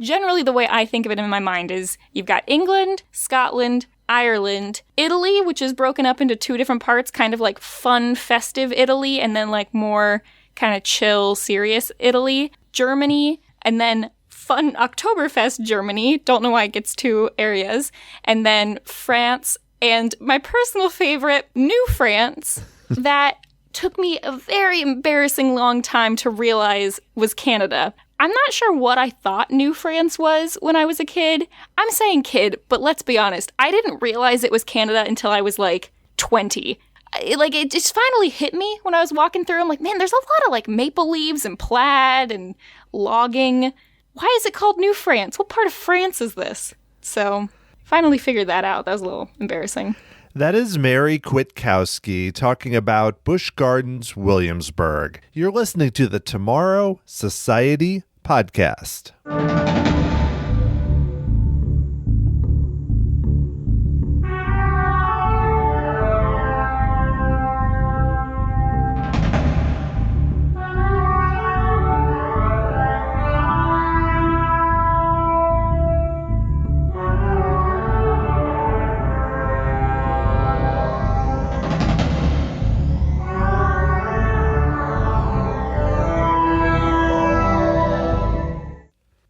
Generally, the way I think of it in my mind is you've got England, Scotland, Ireland, Italy, which is broken up into two different parts, kind of like fun, festive Italy, and then like more kind of chill, serious Italy, Germany, and then fun Oktoberfest Germany. Don't know why it gets two areas. And then France, and my personal favorite, New France, that took me a very embarrassing long time to realize was Canada. I'm not sure what I thought New France was when I was a kid. I'm saying kid, but let's be honest, I didn't realize it was Canada until I was like 20. It just finally hit me when I was walking through. I'm like, man, there's a lot of like maple leaves and plaid and logging. Why is it called New France? What part of France is this? So finally figured that out. That was a little embarrassing. That is Mary Kwiatkowski talking about Busch Gardens Williamsburg. You're listening to the Tomorrow Society podcast.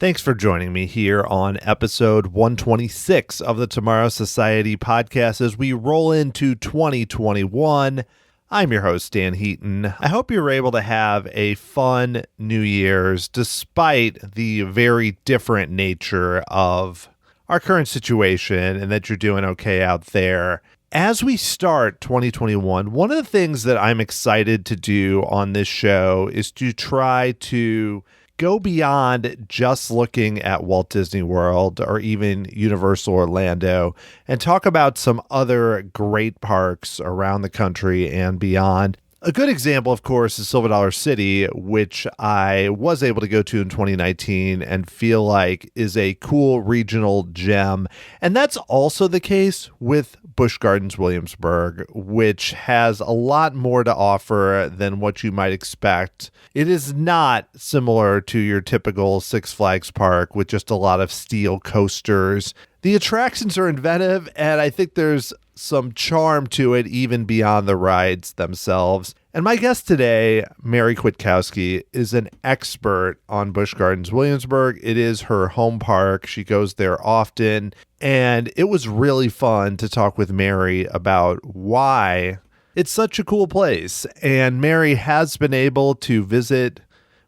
Thanks for joining me here on episode 126 of the Tomorrow Society podcast as we roll into 2021. I'm your host, Dan Heaton. I hope you're able to have a fun New Year's despite the very different nature of our current situation and that you're doing okay out there. As we start 2021, one of the things that I'm excited to do on this show is to try to go beyond just looking at Walt Disney World or even Universal Orlando and talk about some other great parks around the country and beyond. A good example, of course, is Silver Dollar City, which I was able to go to in 2019 and feel like is a cool regional gem. And that's also the case with Busch Gardens Williamsburg, which has a lot more to offer than what you might expect. It is not similar to your typical Six Flags park with just a lot of steel coasters. The attractions are inventive, and I think there's some charm to it even beyond the rides themselves. And my guest today, Mary Kwiatkowski, is an expert on Busch Gardens Williamsburg. It is her home park. She goes there often, and it was really fun to talk with Mary about why it's such a cool place. And Mary has been able to visit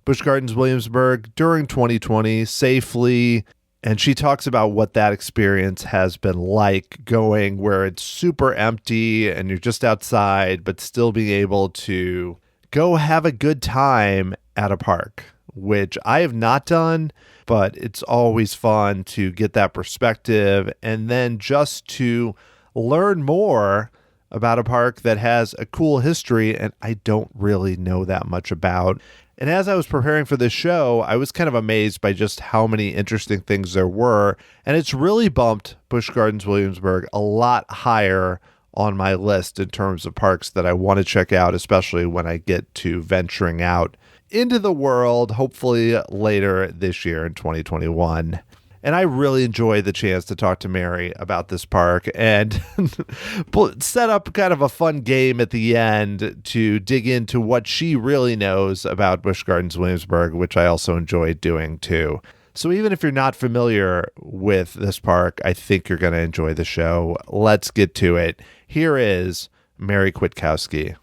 Busch Gardens Williamsburg during 2020 safely. And she talks about what that experience has been like, going where it's super empty and you're just outside, but still being able to go have a good time at a park, which I have not done, but it's always fun to get that perspective and then just to learn more about a park that has a cool history and I don't really know that much about. And as I was preparing for this show, I was kind of amazed by just how many interesting things there were. And it's really bumped Busch Gardens Williamsburg a lot higher on my list in terms of parks that I want to check out, especially when I get to venturing out into the world, hopefully later this year in 2021. And I really enjoyed the chance to talk to Mary about this park and set up kind of a fun game at the end to dig into what she really knows about Busch Gardens Williamsburg, which I also enjoyed doing too. So even if you're not familiar with this park, I think you're going to enjoy the show. Let's get to it. Here is Mary Kwiatkowski.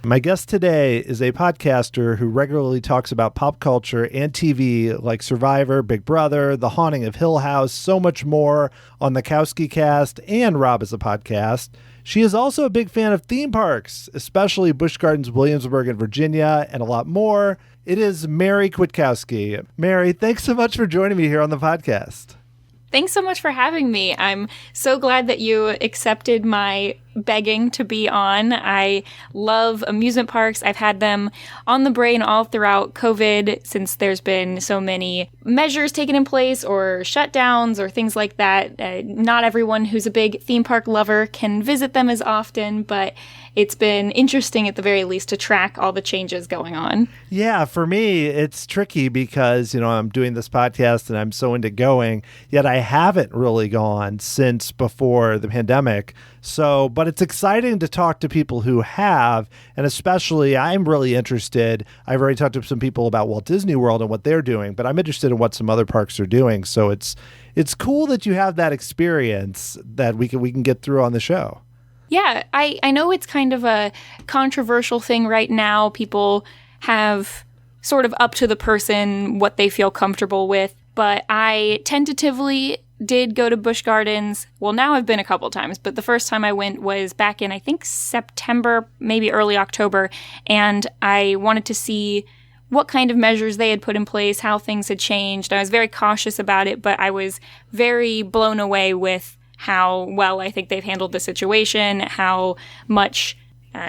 My guest today is a podcaster who regularly talks about pop culture and TV like Survivor, Big Brother, The Haunting of Hill House, so much more on the Kowski Cast and Rob is a Podcast. She is also a big fan of theme parks, especially Busch Gardens Williamsburg in Virginia, and a lot more. It is Mary Kwiatkowski. Mary, thanks so much for joining me here on the podcast. Thanks so much for having me. I'm so glad that you accepted my begging to be on. I love amusement parks. I've had them on the brain all throughout COVID since there's been so many measures taken in place or shutdowns or things like that. Not everyone who's a big theme park lover can visit them as often, but it's been interesting at the very least to track all the changes going on. Yeah, for me, it's tricky because, I'm doing this podcast and I'm so into going, yet I haven't really gone since before the pandemic. But it's exciting to talk to people who have, and especially I'm really interested. I've already talked to some people about Walt Disney World and what they're doing, but I'm interested in what some other parks are doing. So it's cool that you have that experience that we can get through on the show. Yeah, I know it's kind of a controversial thing right now. People have sort of up to the person what they feel comfortable with, but I tentatively did go to Busch Gardens. Well, now I've been a couple times, but the first time I went was back in, I think, September, maybe early October, and I wanted to see what kind of measures they had put in place, how things had changed. I was very cautious about it, but I was very blown away with how well I think they've handled the situation, how much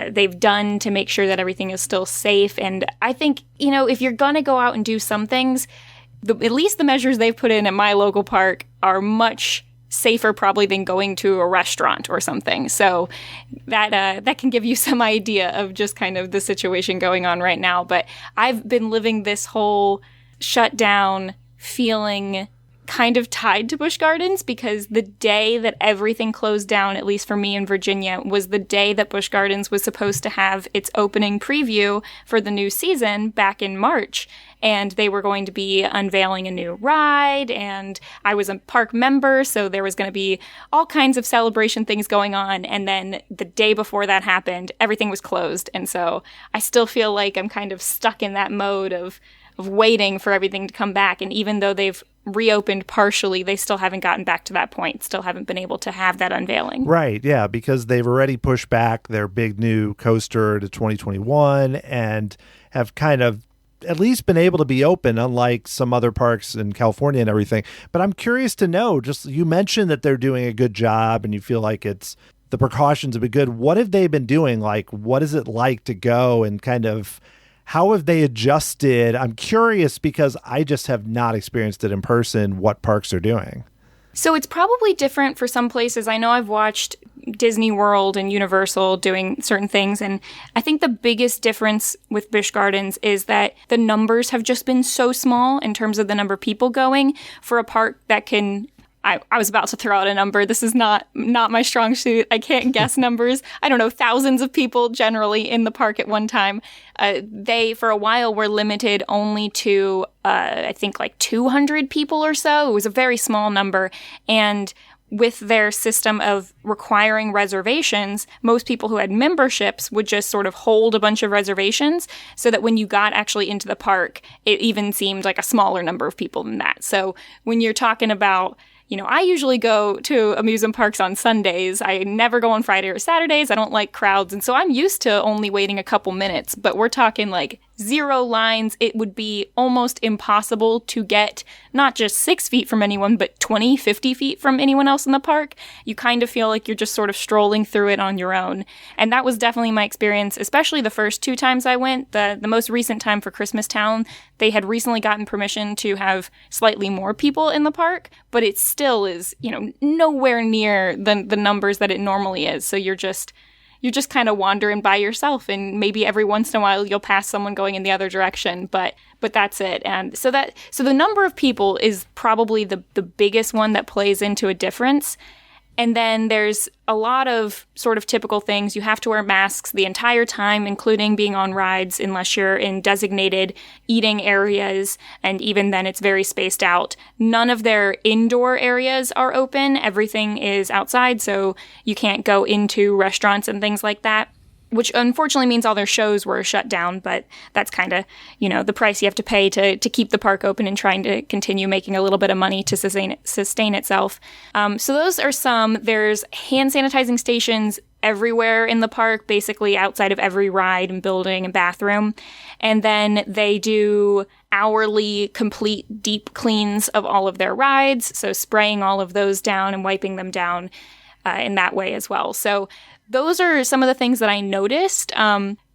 they've done to make sure that everything is still safe. And I think, if you're going to go out and do some things, at least the measures they've put in at my local park are much safer probably than going to a restaurant or something. So that can give you some idea of just kind of the situation going on right now. But I've been living this whole shutdown feeling kind of tied to Busch Gardens because the day that everything closed down, at least for me in Virginia, was the day that Busch Gardens was supposed to have its opening preview for the new season back in March. And they were going to be unveiling a new ride, and I was a park member, so there was going to be all kinds of celebration things going on. And then the day before that happened, everything was closed. And so I still feel like I'm kind of stuck in that mode of waiting for everything to come back. And even though they've reopened partially, they still haven't gotten back to that point, still haven't been able to have that unveiling. Right, yeah, because they've already pushed back their big new coaster to 2021 and have kind of at least been able to be open, unlike some other parks in California and everything. But I'm curious to know, just you mentioned that they're doing a good job and you feel like the precautions have been good. What have they been doing? Like, what is it like to go and kind of how have they adjusted? I'm curious because I just have not experienced it in person, what parks are doing. So it's probably different for some places. I know I've watched Disney World and Universal doing certain things, and I think the biggest difference with Busch Gardens is that the numbers have just been so small in terms of the number of people going for a park that can... I was about to throw out a number. This is not my strong suit. I can't guess numbers. I don't know, thousands of people generally in the park at one time. They, for a while, were limited only to, I think, like 200 people or so. It was a very small number. And with their system of requiring reservations, most people who had memberships would just sort of hold a bunch of reservations so that when you got actually into the park, it even seemed like a smaller number of people than that. So when you're talking about... I usually go to amusement parks on Sundays. I never go on Friday or Saturdays. I don't like crowds. And so I'm used to only waiting a couple minutes. But we're talking like 0 lines. It would be almost impossible to get not just 6 feet from anyone, but 20, 50 feet from anyone else in the park. You kind of feel like you're just sort of strolling through it on your own. And that was definitely my experience, especially the first 2 times I went. The most recent time for Christmas Town, they had recently gotten permission to have slightly more people in the park, but it still is, nowhere near the numbers that it normally is. So you're just kind of wandering by yourself, and maybe every once in a while you'll pass someone going in the other direction, but that's it. And so the number of people is probably the biggest one that plays into a difference. And then there's a lot of sort of typical things. You have to wear masks the entire time, including being on rides, unless you're in designated eating areas. And even then, it's very spaced out. None of their indoor areas are open. Everything is outside, so you can't go into restaurants and things like that, which unfortunately means all their shows were shut down, but that's kind of, the price you have to pay to keep the park open and trying to continue making a little bit of money to sustain itself. So those are some. There's hand sanitizing stations everywhere in the park, basically outside of every ride and building and bathroom. And then they do hourly complete deep cleans of all of their rides, so spraying all of those down and wiping them down. in that way as well. So those are some of the things that I noticed.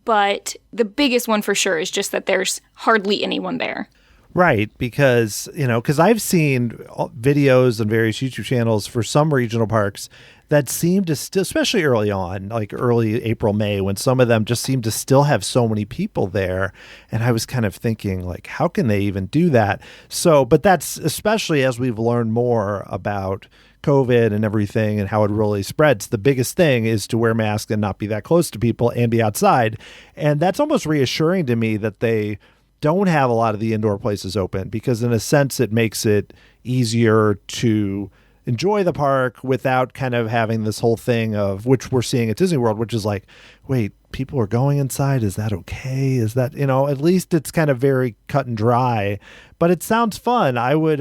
But the biggest one for sure is just that there's hardly anyone there. Right, because I've seen videos on various YouTube channels for some regional parks that seem to still, especially early on, like early April, May, when some of them just seem to still have so many people there. And I was kind of thinking, like, how can they even do that? So, but that's especially as we've learned more about COVID and everything and how it really spreads. The biggest thing is to wear masks and not be that close to people and be outside. And that's almost reassuring to me that they don't have a lot of the indoor places open, because in a sense it makes it easier to enjoy the park without kind of having this whole thing of which we're seeing at Disney World, which is like, wait, people are going inside. Is that okay? Is that, at least it's kind of very cut and dry, but it sounds fun. I would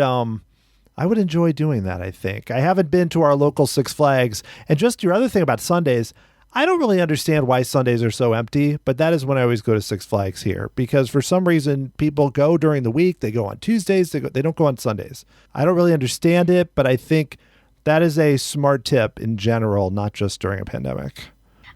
enjoy doing that. I think I haven't been to our local Six Flags. And just your other thing about Sundays, I don't really understand why Sundays are so empty, but that is when I always go to Six Flags here, because for some reason people go during the week. They go on Tuesdays. They don't go on Sundays. I don't really understand it, but I think that is a smart tip in general, not just during a pandemic.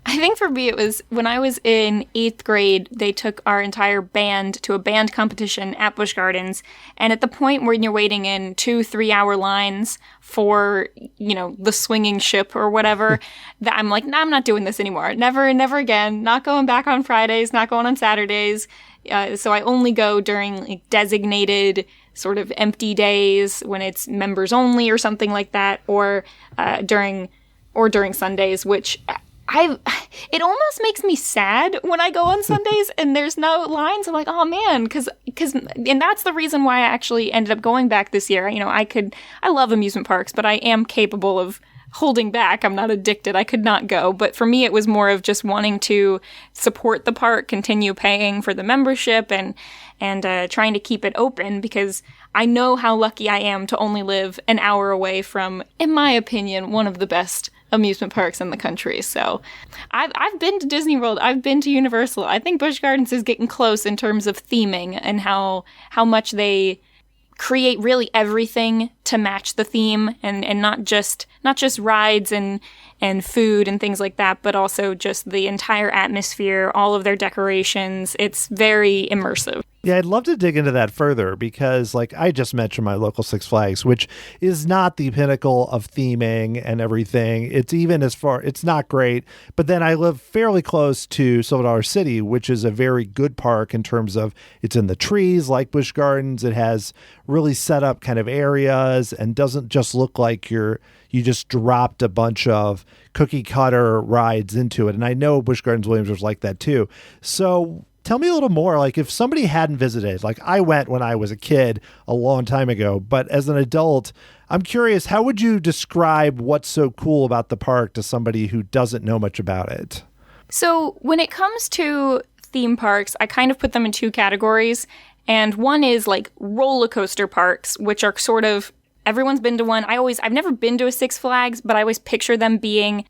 I think for me, it was when I was in 8th grade, they took our entire band to a band competition at Busch Gardens. And at the point where you're waiting in 2-3 hour lines for, the swinging ship or whatever, that I'm like, nah, I'm not doing this anymore. Never again. Not going back on Fridays, not going on Saturdays. So I only go during designated sort of empty days when it's members only or something like that, or during Sundays, which it almost makes me sad when I go on Sundays and there's no lines. I'm like, oh man, and that's the reason why I actually ended up going back this year. I love amusement parks, but I am capable of holding back. I'm not addicted. I could not go. But for me, it was more of just wanting to support the park, continue paying for the membership, and trying to keep it open, because I know how lucky I am to only live an hour away from, in my opinion, one of the best amusement parks in the country. So I've been to Disney World. I've been to Universal. I think Busch Gardens is getting close in terms of theming and how much they create really everything to match the theme, and not just rides and food and things like that, but also just the entire atmosphere, all of their decorations. It's very immersive. Yeah, I'd love to dig into that further, because like I just mentioned my local Six Flags, which is not the pinnacle of theming and everything. It's not great. But then I live fairly close to Silver Dollar City, which is a very good park in terms of it's in the trees like Busch Gardens. It has really set up kind of areas and doesn't just look like you just dropped a bunch of cookie cutter rides into it. And I know Busch Gardens Williamsburg was like that too. So tell me a little more, like if somebody hadn't visited, like I went when I was a kid a long time ago, but as an adult, I'm curious, how would you describe what's so cool about the park to somebody who doesn't know much about it? So when it comes to theme parks, I kind of put them in two categories. And one is like roller coaster parks, which are sort of, everyone's been to one. I've never been to a Six Flags, but I always picture them being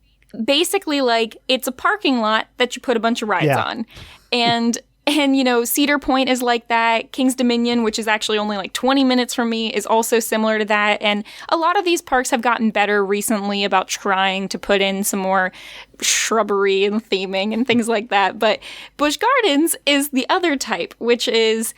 basically like it's a parking lot that you put a bunch of rides on. And Cedar Point is like that. King's Dominion, which is actually only like 20 minutes from me, is also similar to that. And a lot of these parks have gotten better recently about trying to put in some more shrubbery and theming and things like that. But Busch Gardens is the other type, which is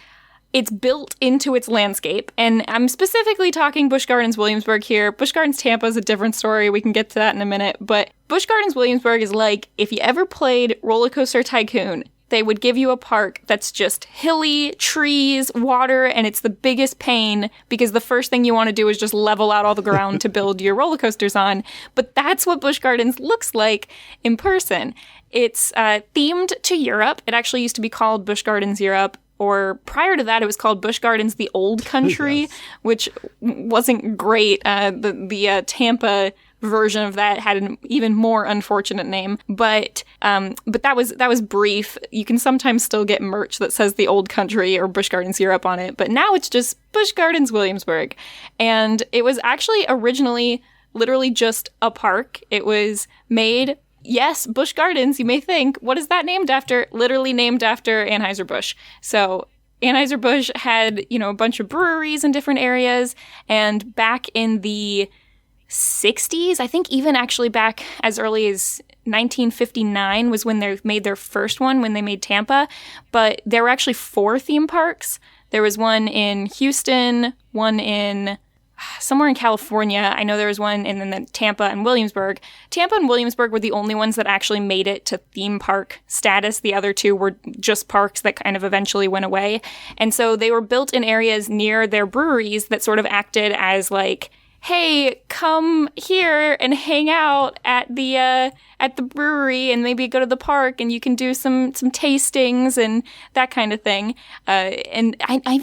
it's built into its landscape. And I'm specifically talking Busch Gardens Williamsburg here. Busch Gardens Tampa is a different story. We can get to that in a minute. But Busch Gardens Williamsburg is like if you ever played Roller Coaster Tycoon. They would give you a park that's just hilly, trees, water, and it's the biggest pain because the first thing you want to do is just level out all the ground to build your roller coasters on. But that's what Busch Gardens looks like in person. It's themed to Europe. It actually used to be called Busch Gardens Europe. Or prior to that, it was called Busch Gardens the Old Country, yes, which wasn't great. The Tampa version of that had an even more unfortunate name, but that was brief. You can sometimes still get merch that says the Old Country or Busch Gardens Europe on it, but now it's just Busch Gardens Williamsburg. And it was actually originally literally just a park. It was made, yes, Busch Gardens, you may think, what is that named after? Literally named after Anheuser-Busch. So Anheuser-Busch had, a bunch of breweries in different areas, and back in the 60s. I think even actually back as early as 1959 was when they made their first one, when they made Tampa. But there were actually 4 theme parks. There was one in Houston, one in somewhere in California. I know there was one, and then Tampa and Williamsburg. Tampa and Williamsburg were the only ones that actually made it to theme park status. The other 2 were just parks that kind of eventually went away. And so they were built in areas near their breweries that sort of acted as like, hey, come here and hang out at the brewery and maybe go to the park and you can do some tastings and that kind of thing. And I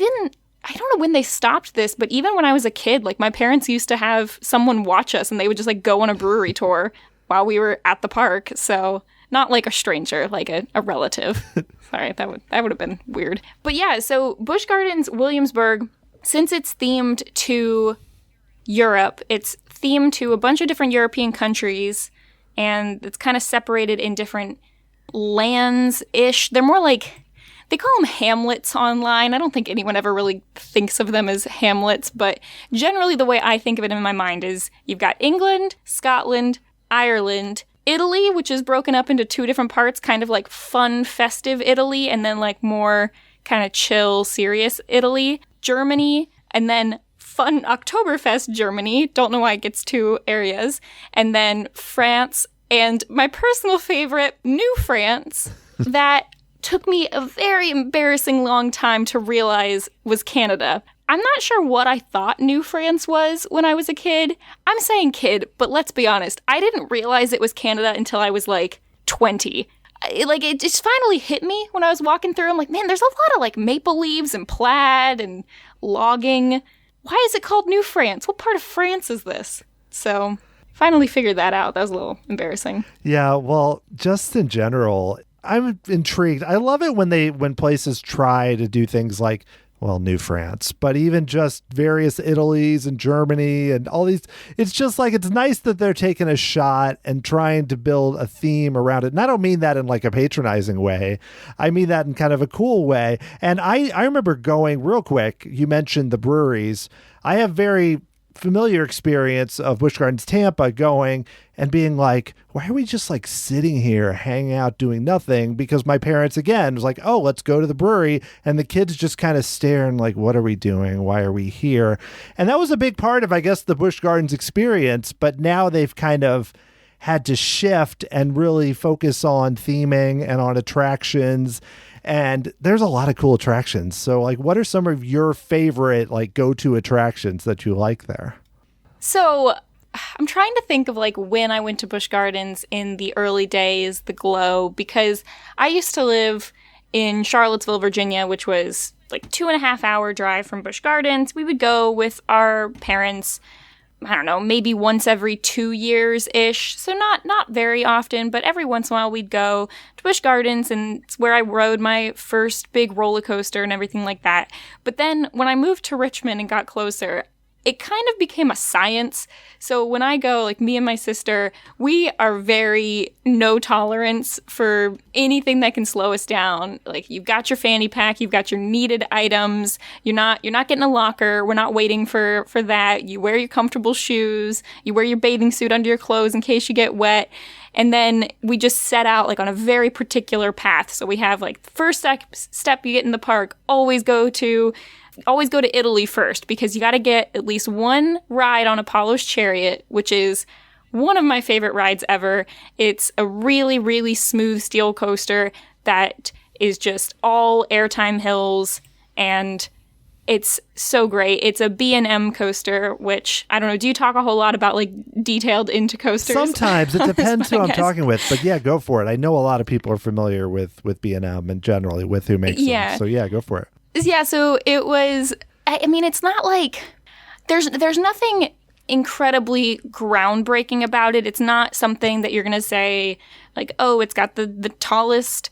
don't know when they stopped this, but even when I was a kid, like my parents used to have someone watch us and they would just like go on a brewery tour while we were at the park. So not like a stranger, like a relative. Sorry, that would have been weird. But yeah, so Busch Gardens Williamsburg, since it's themed to Europe, it's themed to a bunch of different European countries, and it's kind of separated in different lands-ish. They're more like, they call them hamlets online. I don't think anyone ever really thinks of them as hamlets, but generally the way I think of it in my mind is you've got England, Scotland, Ireland, Italy, which is broken up into 2 different parts, kind of like fun, festive Italy, and then like more kind of chill, serious Italy, Germany, and then fun Oktoberfest Germany. Don't know why it gets 2 areas. And then France, and my personal favorite, New France, that took me a very embarrassing long time to realize was Canada. I'm not sure what I thought New France was when I was a kid. I'm saying kid, but let's be honest, I didn't realize it was Canada until I was like 20. It just finally hit me when I was walking through. I'm like, man, there's a lot of like maple leaves and plaid and logging. Why is it called New France? What part of France is this? So finally figured that out. That was a little embarrassing. Yeah, well, just in general, I'm intrigued. I love it when places try to do things like, well, New France, but even just various Italies and Germany and all these. It's just like, it's nice that they're taking a shot and trying to build a theme around it. And I don't mean that in like a patronizing way. I mean that in kind of a cool way. And I remember going real quick. You mentioned the breweries. I have very familiar experience of Busch Gardens Tampa going and being like, why are we just like sitting here hanging out doing nothing? Because my parents again was like, oh, let's go to the brewery, and the kids just kind of staring like, what are we doing? Why are we here? And that was a big part of, I guess, the Busch Gardens experience. But now they've kind of had to shift and really focus on theming and on attractions. And there's a lot of cool attractions. So like, what are some of your favorite like go-to attractions that you like there? So I'm trying to think of like when I went to Busch Gardens in the early days, the glow, because I used to live in Charlottesville, Virginia, which was like 2.5 hour drive from Busch Gardens. We would go with our parents, I don't know, maybe once every 2 years-ish. So not very often, but every once in a while we'd go to Busch Gardens, and it's where I rode my first big roller coaster and everything like that. But then when I moved to Richmond and got closer, it kind of became a science. So when I go, like me and my sister, we are very no tolerance for anything that can slow us down. Like, you've got your fanny pack, you've got your needed items. You're not getting a locker. We're not waiting for that. You wear your comfortable shoes. You wear your bathing suit under your clothes in case you get wet. And then we just set out like on a very particular path. So we have like the first step you get in the park, always go to Italy first, because you got to get at least one ride on Apollo's Chariot, which is one of my favorite rides ever. It's a really, really smooth steel coaster that is just all airtime hills, and it's so great. It's a B&M coaster, which, I don't know, do you talk a whole lot about like detailed into coasters? Sometimes. It depends who I'm talking with, but yeah, go for it. I know a lot of people are familiar with B&M and generally with who makes them. So yeah, go for it. Yeah, so it was, I mean, it's not like, there's nothing incredibly groundbreaking about it. It's not something that you're going to say, like, oh, it's got the tallest,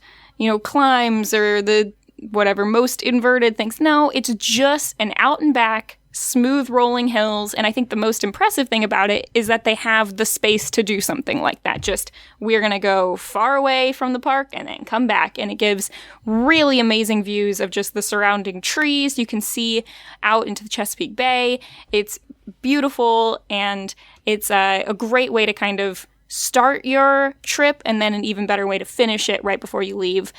climbs or the whatever, most inverted things. No, it's just an out and back smooth rolling hills. And I think the most impressive thing about it is that they have the space to do something like that. Just, we're going to go far away from the park and then come back. And it gives really amazing views of just the surrounding trees. You can see out into the Chesapeake Bay. It's beautiful, and it's a great way to kind of start your trip, and then an even better way to finish it right before you leave.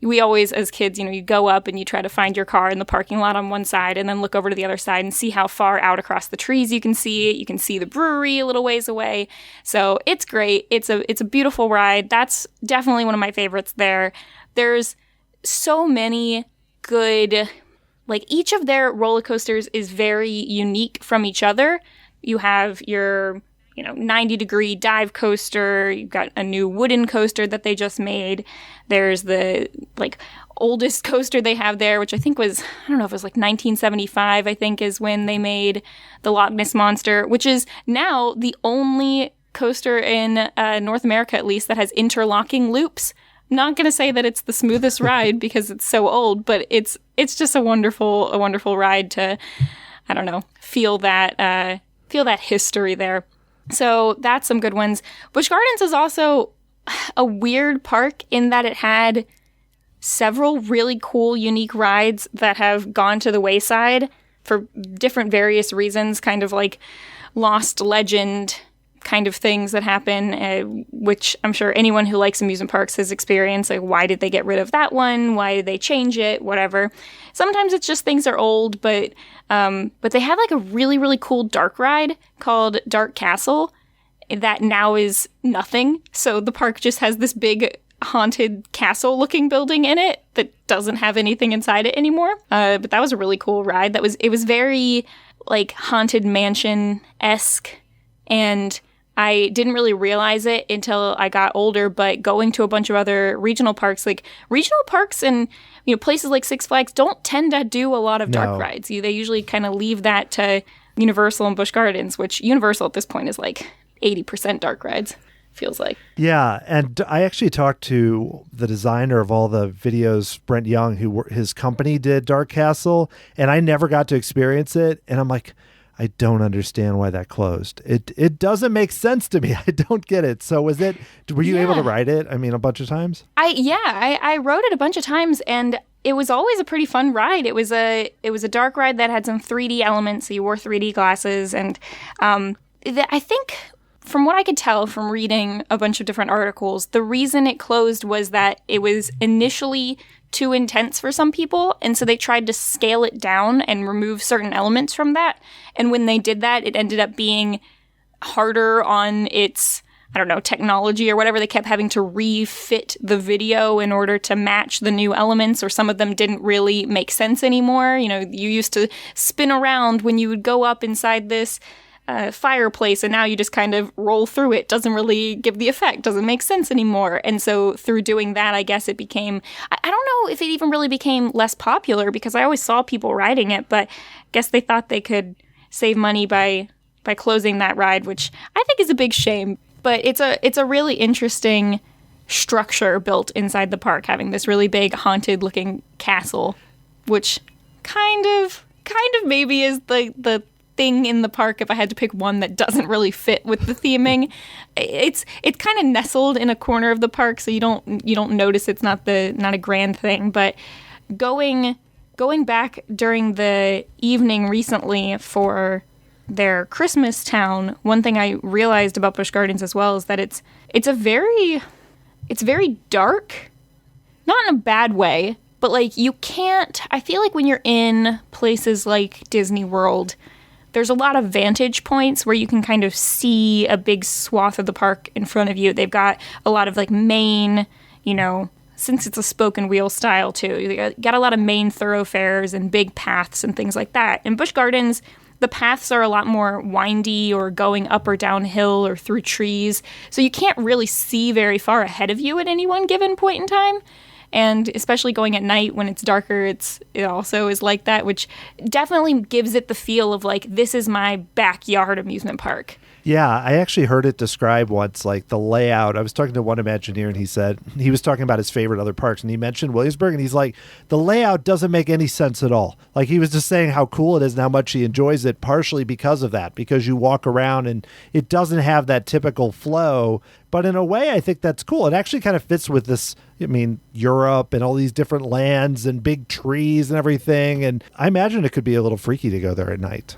We always, as kids, you go up and you try to find your car in the parking lot on one side and then look over to the other side and see how far out across the trees you can see it. You can see the brewery a little ways away. So it's great. It's a beautiful ride. That's definitely one of my favorites there. There's so many good, like, each of their roller coasters is very unique from each other. You have your 90-degree dive coaster. You've got a new wooden coaster that they just made. There's the, oldest coaster they have there, which I think was, I don't know if it was 1975, I think, is when they made the Loch Ness Monster, which is now the only coaster in North America, at least, that has interlocking loops. I'm not going to say that it's the smoothest ride because it's so old, but it's just a wonderful ride to, I don't know, feel that history there. So that's some good ones. Busch Gardens is also a weird park in that it had several really cool, unique rides that have gone to the wayside for different various reasons, kind of like lost legend kind of things that happen, which I'm sure anyone who likes amusement parks has experienced. Like, why did they get rid of that one? Why did they change it? Whatever. Sometimes it's just things are old, but they had a really, really cool dark ride called Dark Castle that now is nothing. So the park just has this big haunted castle-looking building in it that doesn't have anything inside it anymore. But that was a really cool ride. It was very Haunted Mansion-esque, and I didn't really realize it until I got older, but going to a bunch of other regional parks and places like Six Flags don't tend to do a lot of dark rides. They usually kind of leave that to Universal and Busch Gardens, which Universal at this point is 80% dark rides, feels like. Yeah, and I actually talked to the designer of all the videos, Brent Young, his company did Dark Castle, and I never got to experience it, and I'm like, I don't understand why that closed. It doesn't make sense to me. I don't get it. So were you able to ride it? I mean, a bunch of times? I rode it a bunch of times, and it was always a pretty fun ride. It was a dark ride that had some 3D elements, so you wore 3D glasses, and I think, from what I could tell from reading a bunch of different articles, the reason it closed was that it was initially too intense for some people, and so they tried to scale it down and remove certain elements from that. And when they did that, it ended up being harder on its, technology or whatever. They kept having to refit the video in order to match the new elements, or some of them didn't really make sense anymore. You used to spin around when you would go up inside this fireplace, and now you just kind of roll through it. Doesn't really give the effect, doesn't make sense anymore. And so through doing that, I guess it became, I don't know if it even really became less popular, because I always saw people riding it, but I guess they thought they could save money by closing that ride, which I think is a big shame. But it's a really interesting structure built inside the park, having this really big haunted looking castle, which kind of maybe is the thing in the park if I had to pick one that doesn't really fit with the theming. It's kind of nestled in a corner of the park, so you don't notice it's not a grand thing. But going back during the evening recently for their Christmas town, one thing I realized about Busch Gardens as well is that it's very dark, not in a bad way, but I feel like when you're in places like Disney World, there's a lot of vantage points where you can kind of see a big swath of the park in front of you. They've got a lot of main, since it's a spoke and wheel style too, you got a lot of main thoroughfares and big paths and things like that. In Busch Gardens, the paths are a lot more windy or going up or downhill or through trees, so you can't really see very far ahead of you at any one given point in time. And especially going at night when it's darker, it also is like that, which definitely gives it the feel of like, this is my backyard amusement park. Yeah, I actually heard it described once, like the layout. I was talking to one Imagineer, and he said he was talking about his favorite other parks, and he mentioned Williamsburg, and he's like, the layout doesn't make any sense at all. Like, he was just saying how cool it is and how much he enjoys it, partially because of that, because you walk around and it doesn't have that typical flow. But in a way, I think that's cool. It actually kind of fits with this, I mean, Europe and all these different lands and big trees and everything. And I imagine it could be a little freaky to go there at night.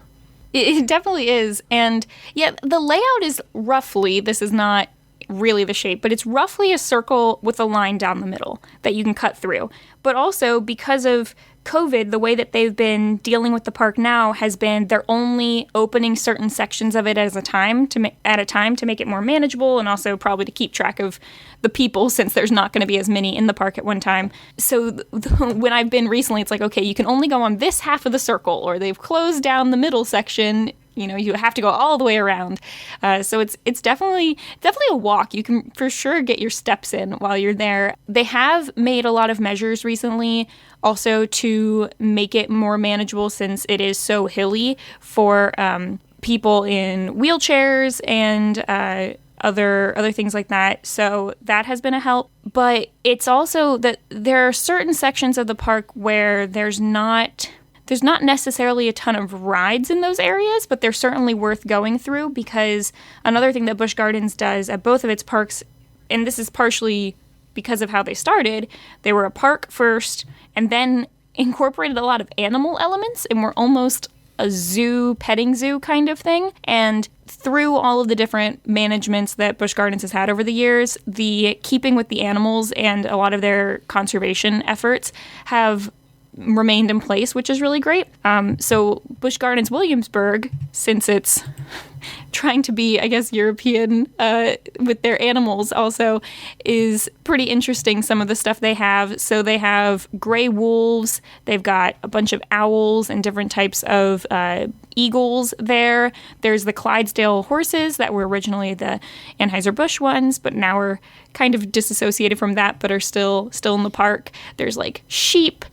It definitely is. And yeah, the layout is roughly, this is not really the shape, but it's roughly a circle with a line down the middle that you can cut through. But also, because of COVID, the way that they've been dealing with the park now has been they're only opening certain sections of it at a time to make it more manageable, and also probably to keep track of the people, since there's not going to be as many in the park at one time. So when I've been recently, it's like, okay, you can only go on this half of the circle, or they've closed down the middle section. You know, you have to go all the way around. So it's definitely a walk. You can for sure get your steps in while you're there. They have made a lot of measures recently also to make it more manageable, since it is so hilly for people in wheelchairs and other things like that. So that has been a help. But it's also that there are certain sections of the park where there's not necessarily a ton of rides in those areas, but they're certainly worth going through, because another thing that Busch Gardens does at both of its parks, and this is partially because of how they started, they were a park first and then incorporated a lot of animal elements and were almost a petting zoo kind of thing. And through all of the different managements that Busch Gardens has had over the years, the keeping with the animals and a lot of their conservation efforts have remained in place, which is really great. So Busch Gardens Williamsburg, since it's trying to be, I guess, European with their animals also, is pretty interesting, some of the stuff they have. So they have gray wolves, they've got a bunch of owls and different types of eagles there. There's the Clydesdale horses that were originally the Anheuser-Busch ones, but now are kind of disassociated from that, but are still in the park. There's like sheep.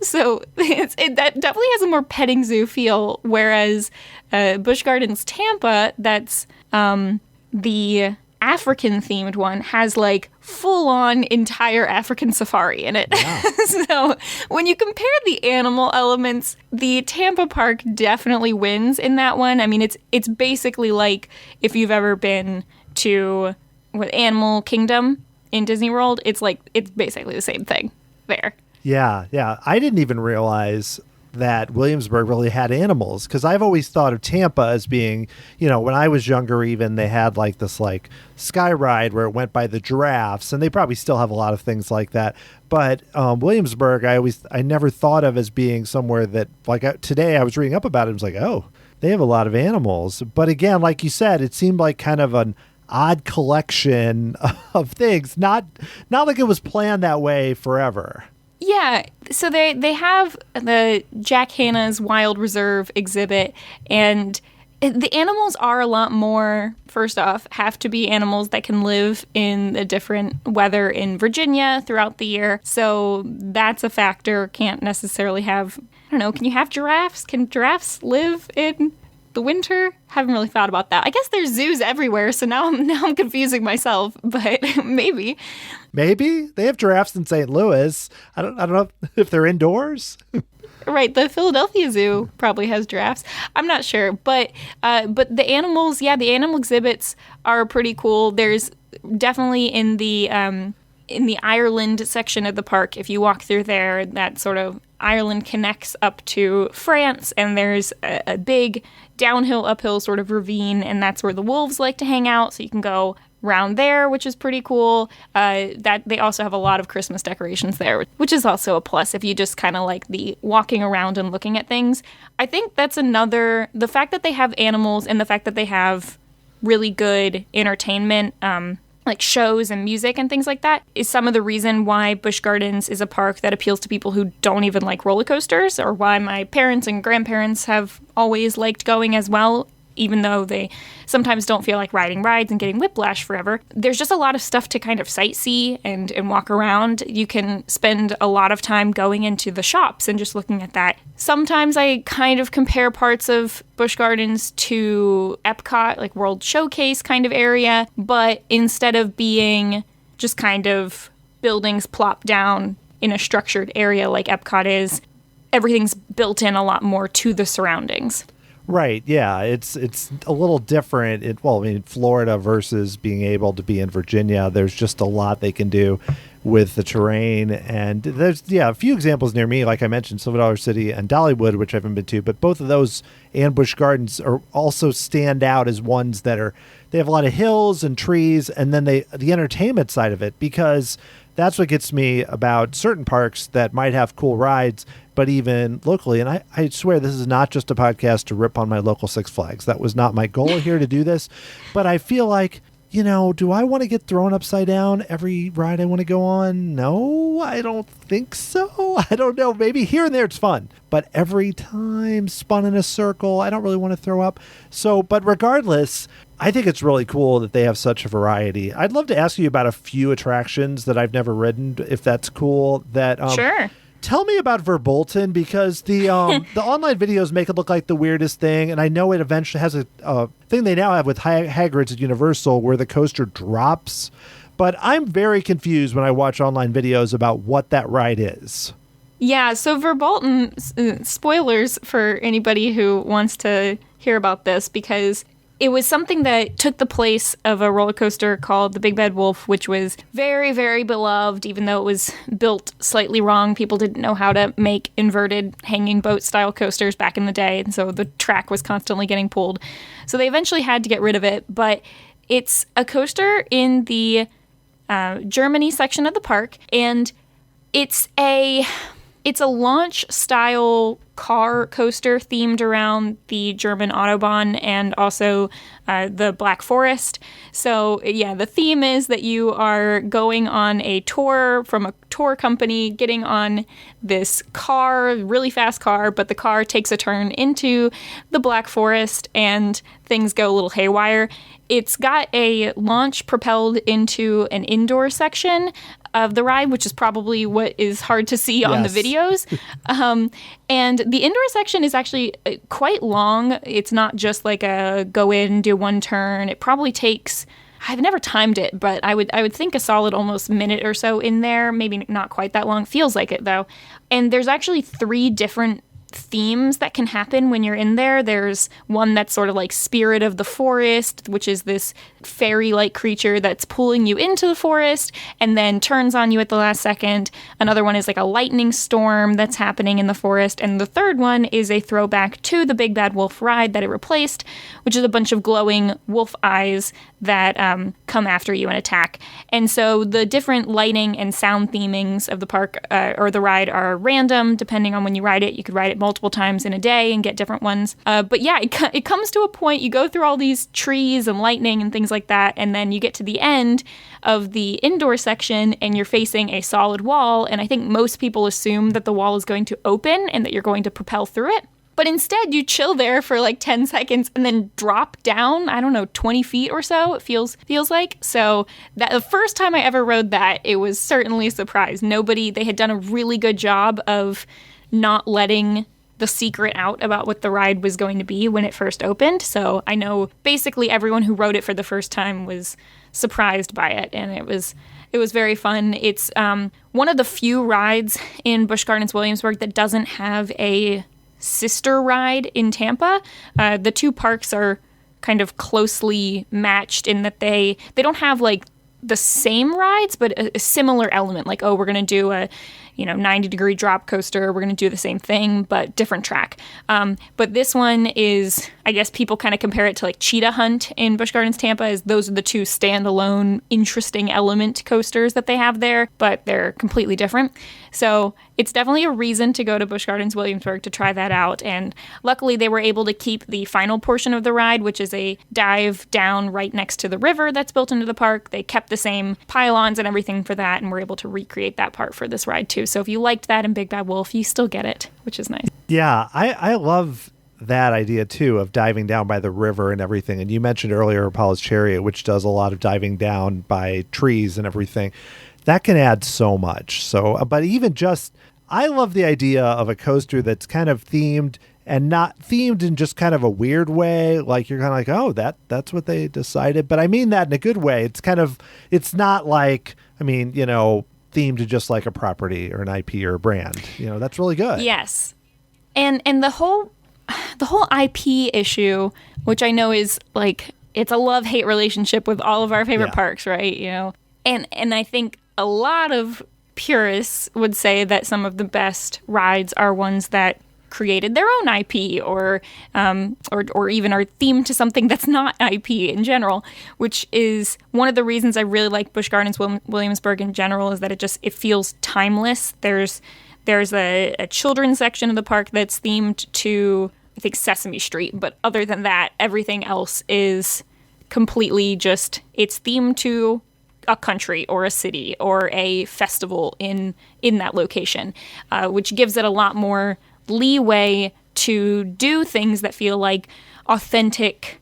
So that definitely has a more petting zoo feel, whereas Busch Gardens Tampa, that's the African-themed one, has like full-on entire African safari in it. Wow. So when you compare the animal elements, the Tampa park definitely wins in that one. I mean, it's basically like if you've ever been to Animal Kingdom in Disney World, it's basically the same thing there. Yeah. I didn't even realize that Williamsburg really had animals, because I've always thought of Tampa as being, when I was younger, even they had like this like sky ride where it went by the giraffes, and they probably still have a lot of things like that. But Williamsburg, I never thought of as being somewhere that, like, today I was reading up about it. I was like, oh, they have a lot of animals. But again, like you said, it seemed like kind of an odd collection of things, not like it was planned that way forever. Yeah, so they have the Jack Hanna's Wild Reserve exhibit, and the animals are a lot more, first off, have to be animals that can live in a different weather in Virginia throughout the year. So that's a factor. Can't necessarily have, I don't know, can you have giraffes? Can giraffes live in the winter? Haven't really thought about that. I guess there's zoos everywhere, so now I'm confusing myself, but maybe. Maybe they have giraffes in St. Louis. I don't know if they're indoors. Right, the Philadelphia Zoo probably has giraffes. I'm not sure, but the animals, the animal exhibits are pretty cool. There's definitely in the Ireland section of the park, if you walk through there, that sort of Ireland connects up to France, and there's a big downhill, uphill sort of ravine, and that's where the wolves like to hang out, so you can go around there, which is pretty cool. That they also have a lot of Christmas decorations there, which is also a plus if you just kind of like the walking around and looking at things. I think that's the fact that they have animals and the fact that they have really good entertainment, like shows and music and things like that, is some of the reason why Busch Gardens is a park that appeals to people who don't even like roller coasters, or why my parents and grandparents have always liked going as well. even though they sometimes don't feel like riding rides and getting whiplash forever. There's just a lot of stuff to kind of sightsee and walk around. You can spend a lot of time going into the shops and just looking at that. Sometimes I kind of compare parts of Busch Gardens to Epcot, like World Showcase kind of area, but instead of being just kind of buildings plopped down in a structured area like Epcot is, everything's built in a lot more to the surroundings. Right, yeah, it's a little different. Florida versus being able to be in Virginia, there's just a lot they can do with the terrain. And there's, a few examples near me, like I mentioned, Silver Dollar City and Dollywood, which I haven't been to, but both of those and Busch Gardens are also stand out as ones that they have a lot of hills and trees, and then the entertainment side of it, because that's what gets me about certain parks that might have cool rides, but even locally. And I swear this is not just a podcast to rip on my local Six Flags. That was not my goal here to do this. But I feel like, do I want to get thrown upside down every ride I want to go on? No, I don't think so. I don't know. Maybe here and there it's fun. But every time spun in a circle, I don't really want to throw up. So, but regardless, I think it's really cool that they have such a variety. I'd love to ask you about a few attractions that I've never ridden, if that's cool. Sure. Tell me about Verbolten, because the online videos make it look like the weirdest thing, and I know it eventually has a thing they now have with Hagrid's at Universal where the coaster drops. But I'm very confused when I watch online videos about what that ride is. Yeah, so Verbolten, spoilers for anybody who wants to hear about this, because it was something that took the place of a roller coaster called the Big Bad Wolf, which was very, very beloved, even though it was built slightly wrong. People didn't know how to make inverted hanging boat style coasters back in the day, and so the track was constantly getting pulled. So they eventually had to get rid of it, but it's a coaster in the Germany section of the park, and it's a launch style car coaster themed around the German Autobahn and also the Black Forest. So yeah, the theme is that you are going on a tour from a tour company, getting on this car, really fast car, but the car takes a turn into the Black Forest and things go a little haywire. It's got a launch propelled into an indoor section of the ride, which is probably what is hard to see on the videos. And the indoor section is actually quite long. It's not just like a go in, do one turn. It probably takes, I've never timed it, but I would think a solid almost minute or so in there. Maybe not quite that long. Feels like it though. And there's actually 3 different themes that can happen when you're in there. There's one that's sort of like Spirit of the Forest, which is this fairy-like creature that's pulling you into the forest and then turns on you at the last second. Another one is like a lightning storm that's happening in the forest. And the third one is a throwback to the Big Bad Wolf ride that it replaced, which is a bunch of glowing wolf eyes that come after you and attack. And so the different lighting and sound themings of the park or the ride are random depending on when you ride it. You could ride it multiple times in a day and get different ones. But yeah, it comes to a point, you go through all these trees and lightning and things like that, and then you get to the end of the indoor section and you're facing a solid wall, and I think most people assume that the wall is going to open and that you're going to propel through it. But instead, you chill there for like 10 seconds and then drop down, 20 feet or so, it feels like. So that the first time I ever rode that, it was certainly a surprise. They had done a really good job of not letting the secret out about what the ride was going to be when it first opened. So I know basically everyone who rode it for the first time was surprised by it, and it was very fun. It's one of the few rides in Busch Gardens Williamsburg that doesn't have a sister ride in Tampa. The 2 parks are kind of closely matched in that they don't have like the same rides, but a similar element. Like, we're going to do a 90-degree drop coaster. We're going to do the same thing, but different track. But this one is, I guess people kind of compare it to like Cheetah Hunt in Busch Gardens Tampa, as those are the 2 standalone, interesting element coasters that they have there, but they're completely different. So it's definitely a reason to go to Busch Gardens Williamsburg to try that out. And luckily they were able to keep the final portion of the ride, which is a dive down right next to the river that's built into the park. They kept the same pylons and everything for that, and were able to recreate that part for this ride too. So if you liked that in Big Bad Wolf, you still get it, which is nice. Yeah, I love that idea too of diving down by the river and everything. And you mentioned earlier Apollo's Chariot, which does a lot of diving down by trees and everything. That can add so much. So, but even just, I love the idea of a coaster that's kind of themed and not themed in just kind of a weird way. Like you're kind of like, oh, that's what they decided. But I mean that in a good way. It's not like, themed to just like a property or an IP or a brand. That's really good. Yes. And the whole IP issue, which I know is like, it's a love-hate relationship with all of our favorite parks, right? And I think a lot of purists would say that some of the best rides are ones that created their own IP or even are themed to something that's not IP in general, which is one of the reasons I really like Busch Gardens Williamsburg in general, is that it feels timeless. There's a children's section of the park that's themed to, I think, Sesame Street, but other than that, everything else is completely it's themed to a country or a city or a festival in that location, which gives it a lot more leeway to do things that feel like authentic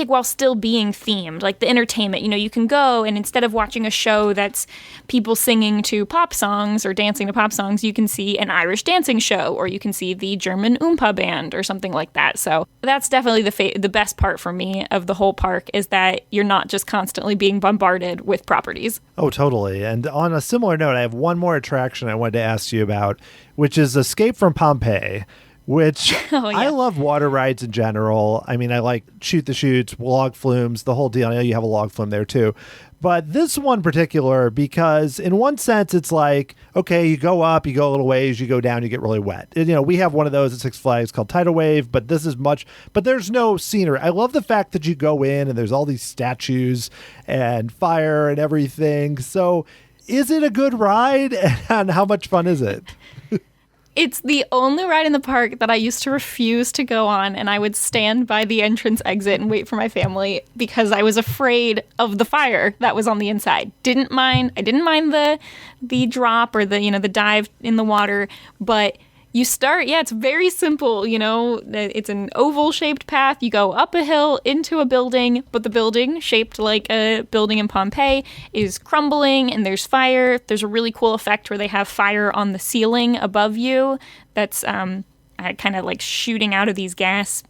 while still being themed, like the entertainment. You can go and instead of watching a show that's people singing to pop songs or dancing to pop songs, you can see an Irish dancing show, or you can see the German Oompa band or something like that. So that's definitely the best part for me of the whole park, is that you're not just constantly being bombarded with properties. Oh, totally. And on a similar note, I have one more attraction I wanted to ask you about, which is Escape from Pompeii. Which I love water rides in general. I like Shoot the Chutes, log flumes, the whole deal. I know you have a log flume there too. But this one particular, because in one sense, it's like, okay, you go up, you go a little ways, you go down, you get really wet. And, we have one of those at Six Flags called Tidal Wave, but but there's no scenery. I love the fact that you go in and there's all these statues and fire and everything. So is it a good ride, and how much fun is it? It's the only ride in the park that I used to refuse to go on, and I would stand by the entrance exit and wait for my family because I was afraid of the fire that was on the inside. I didn't mind the drop or the dive in the water, but you start, it's very simple, it's an oval-shaped path. You go up a hill into a building, but the building, shaped like a building in Pompeii, is crumbling and there's fire. There's a really cool effect where they have fire on the ceiling above you that's kind of like shooting out of these gas,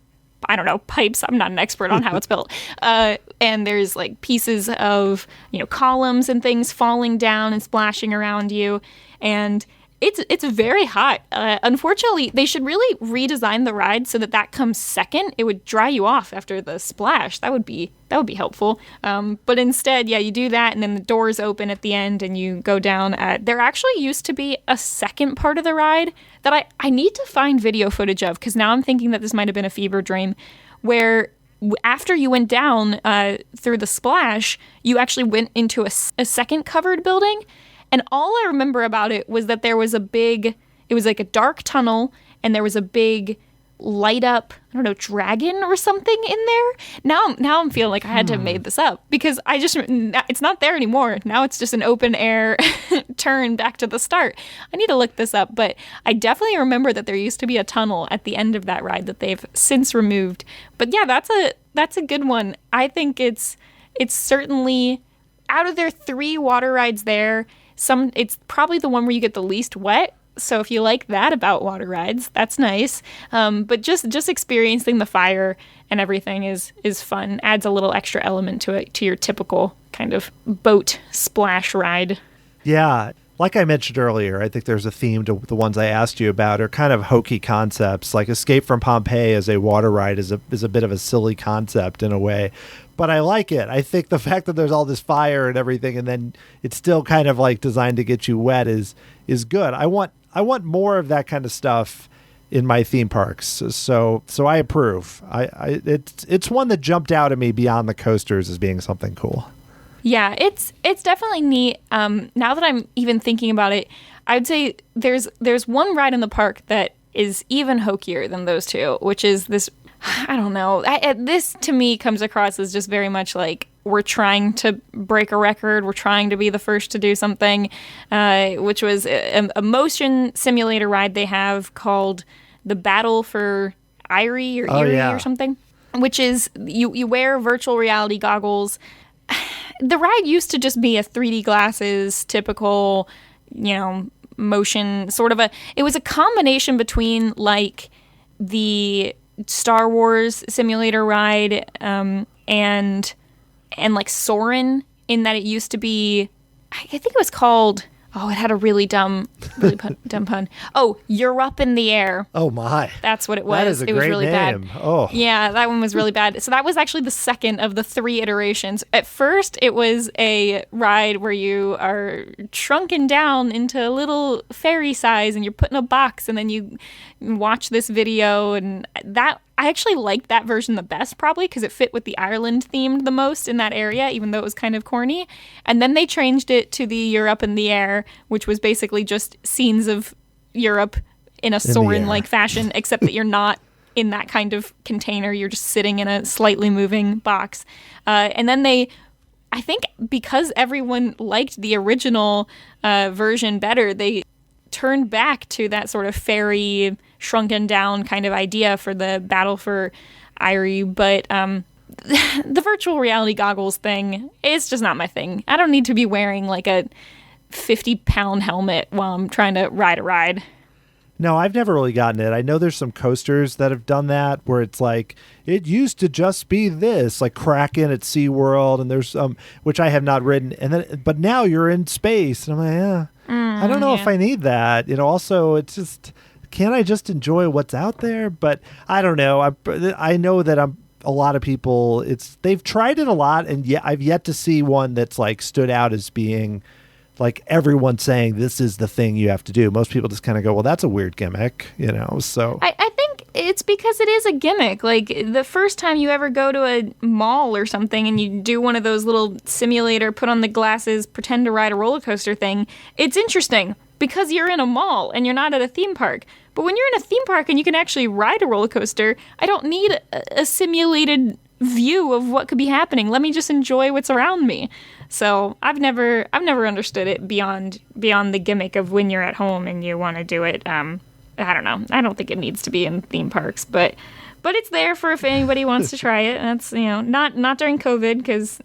pipes. I'm not an expert on how it's built. And there's like pieces of, columns and things falling down and splashing around you. And it's very hot. Unfortunately, they should really redesign the ride so that comes second. It would dry you off after the splash. That would be helpful. But instead, you do that, and then the doors open at the end, and you go down. There actually used to be a second part of the ride that I need to find video footage of, because now I'm thinking that this might have been a fever dream, where after you went down through the splash, you actually went into a second covered building. And all I remember about it was that there was it was like a dark tunnel, and there was a big light up, dragon or something in there. Now I'm feeling like I had to have made this up, because it's not there anymore. Now it's just an open air turn back to the start. I need to look this up, but I definitely remember that there used to be a tunnel at the end of that ride that they've since removed. But yeah, that's a good one. I think it's certainly, out of their 3 water rides there, it's probably the one where you get the least wet. So if you like that about water rides, that's nice. But just experiencing the fire and everything is fun. Adds a little extra element to it, to your typical kind of boat splash ride. Yeah. Like I mentioned earlier, I think there's a theme to the ones I asked you about are kind of hokey concepts. Like Escape from Pompeii as a water ride is a bit of a silly concept in a way. But I like it. I think the fact that there's all this fire and everything, and then it's still kind of like designed to get you wet is good. I want more of that kind of stuff in my theme parks. So I approve. It's one that jumped out at me beyond the coasters as being something cool. Yeah, it's definitely neat. Now that I'm even thinking about it, I'd say there's one ride in the park that is even hokier than those two, which is this. I don't know. This to me comes across as just very much like we're trying to break a record. We're trying to be the first to do something, which was a motion simulator ride they have called the Battle for Irie or Erie or something, which is you wear virtual reality goggles. The ride used to just be a 3D glasses, typical, motion sort of it was a combination between like the Star Wars simulator ride and like Soarin', in that it used to be, I think it was called, it had a really dumb pun. Oh, You're Up in the Air. Oh my. That's what it was. That is a it was great really name. bad. Oh. Yeah, that one was really bad. So that was actually the second of the 3 iterations. At first, it was a ride where you are shrunken down into a little fairy size and you're put in a box and then you watch this video, and that I actually liked that version the best, probably because it fit with the Ireland themed the most in that area, even though it was kind of corny. And then they changed it to the You're Up in the Air, which was basically just scenes of Europe in a Soarin'-like fashion, except that you're not in that kind of container. You're just sitting in a slightly moving box. And then I think because everyone liked the original version better, they turned back to that sort of fairy, shrunken down kind of idea for the Battle for Irie. But the virtual reality goggles thing is just not my thing. I don't need to be wearing like a 50-pound helmet while I'm trying to ride a ride. No, I've never really gotten it. I know there's some coasters that have done that where it's like, it used to just be this, like Kraken at SeaWorld, and there's which I have not ridden, but now you're in space. And I'm like, yeah. I don't know if I need that. Also, it's just, can't I just enjoy what's out there? But I don't know. I know that a lot of people, they've tried it a lot, and I've yet to see one that's like stood out as being like everyone saying this is the thing you have to do. Most people just kind of go, well, that's a weird gimmick, so. I think it's because it is a gimmick. Like the first time you ever go to a mall or something and you do one of those little simulator, put on the glasses, pretend to ride a roller coaster thing, it's interesting because you're in a mall and you're not at a theme park. But when you're in a theme park and you can actually ride a roller coaster, I don't need a simulated view of what could be happening. Let me just enjoy what's around me. So I've never understood it beyond the gimmick of when you're at home and you want to do it. I don't know. I don't think it needs to be in theme parks, but it's there for if anybody wants to try it. That's not during COVID, because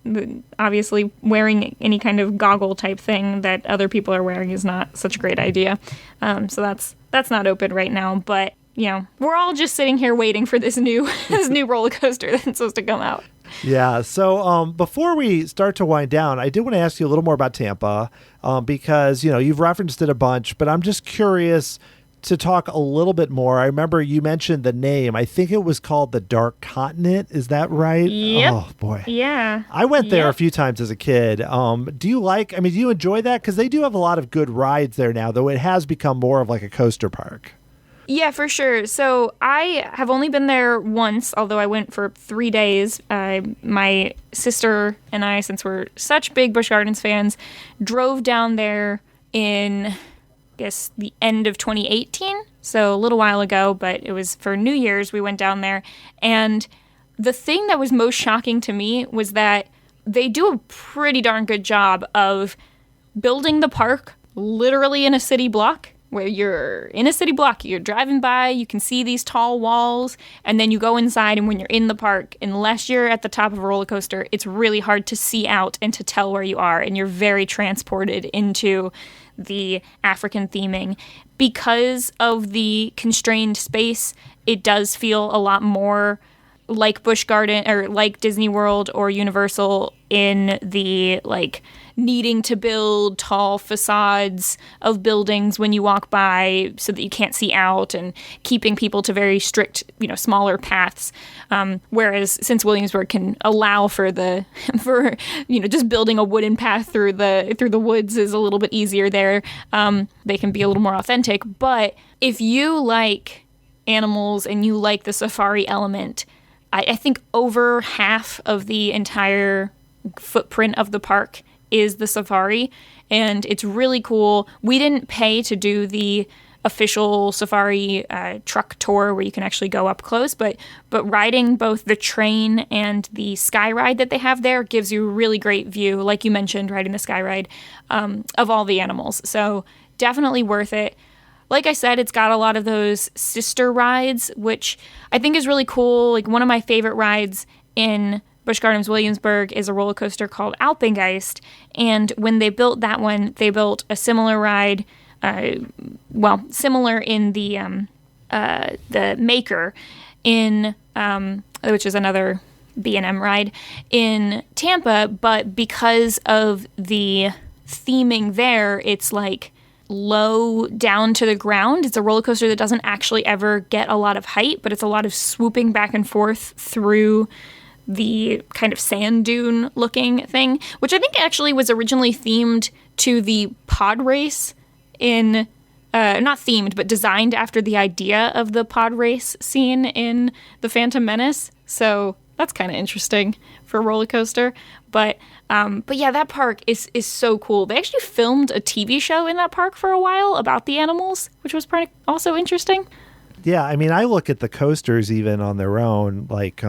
obviously wearing any kind of goggle type thing that other people are wearing is not such a great idea. So that's not open right now. But we're all just sitting here waiting for this new roller coaster that's supposed to come out. Yeah. So before we start to wind down, I did want to ask you a little more about Tampa because, you've referenced it a bunch, but I'm just curious to talk a little bit more. I remember you mentioned the name. I think it was called the Dark Continent. Is that right? Yep. Oh, boy. Yeah. I went there a few times as a kid. Do you enjoy that? Because they do have a lot of good rides there now, though it has become more of like a coaster park. Yeah, for sure. So I have only been there once, although I went for 3 days. My sister and I, since we're such big Busch Gardens fans, drove down there in, I guess, the end of 2018. So a little while ago, but it was for New Year's we went down there. And the thing that was most shocking to me was that they do a pretty darn good job of building the park literally in a city block. Where you're in a city block, you're driving by, you can see these tall walls, and then you go inside, and when you're in the park, unless you're at the top of a roller coaster, it's really hard to see out and to tell where you are, and you're very transported into the African theming. Because of the constrained space, it does feel a lot more like Busch Garden or like Disney World or Universal in the needing to build tall facades of buildings when you walk by so that you can't see out, and keeping people to very strict, smaller paths. Whereas since Williamsburg can allow for just building a wooden path through the woods is a little bit easier there. They can be a little more authentic. But if you like animals and you like the safari element, I think over half of the entire footprint of the park is the safari, and it's really cool. We didn't pay to do the official safari truck tour where you can actually go up close, but riding both the train and the sky ride that they have there gives you a really great view, like you mentioned, riding the sky ride, of all the animals. So definitely worth it. like I said, it's got a lot of those sister rides, which I think is really cool. Like, one of my favorite rides in Busch Gardens Williamsburg is a roller coaster called Alpengeist. And when they built that one, they built a similar ride, similar in the Maker in which is another B&M ride in Tampa, but because of the theming there, it's like low down to the ground. It's a roller coaster that doesn't actually ever get a lot of height, but it's a lot of swooping back and forth through the kind of sand dune looking thing, which I think actually was originally themed to the pod race in not themed, but designed after the idea of the pod race scene in The Phantom Menace. So that's kind of interesting for a roller coaster. But yeah, that park is so cool. They actually filmed a TV show in that park for a while about the animals, which was also interesting. Yeah, I mean, I look at the coasters even on their own, like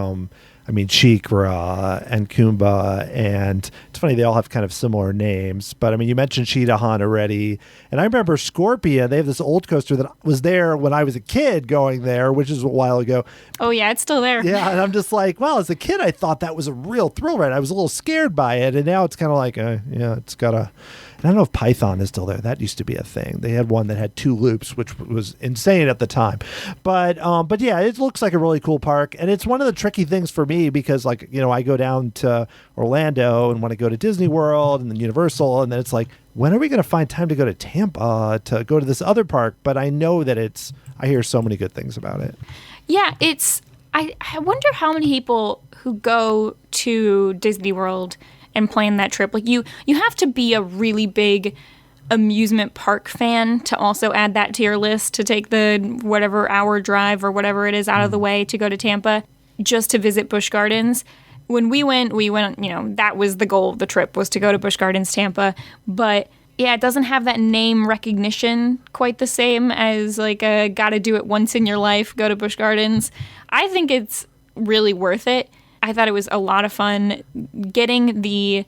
Shikra and Kumba, and it's funny, they all have kind of similar names. But I mean, you mentioned Cheetah Hunt already, and I remember Scorpia, they have this old coaster that was there when I was a kid going there, which is a while ago. Oh yeah, it's still there. Yeah, and I'm just like, well, as a kid, I thought that was a real thrill ride. I was a little scared by it, and now it's kind of like, yeah, it's got a... I don't know if Python is still there. That used to be a thing. They had one that had 2 loops, which was insane at the time. But yeah, it looks like a really cool park. And it's one of the tricky things for me because, like, you know, I go down to Orlando and want to go to Disney World and then Universal. And then it's like, when are we going to find time to go to Tampa to go to this other park? But I know that I hear so many good things about it. Yeah, I wonder how many people who go to Disney World and plan that trip. Like, you have to be a really big amusement park fan to also add that to your list, to take the whatever hour drive or whatever it is out of the way to go to Tampa just to visit Busch Gardens. When we went, you know, that was the goal of the trip, was to go to Busch Gardens Tampa. But yeah, it doesn't have that name recognition quite the same as like a gotta do it once in your life, go to Busch Gardens. I think it's really worth it. I thought it was a lot of fun. Getting the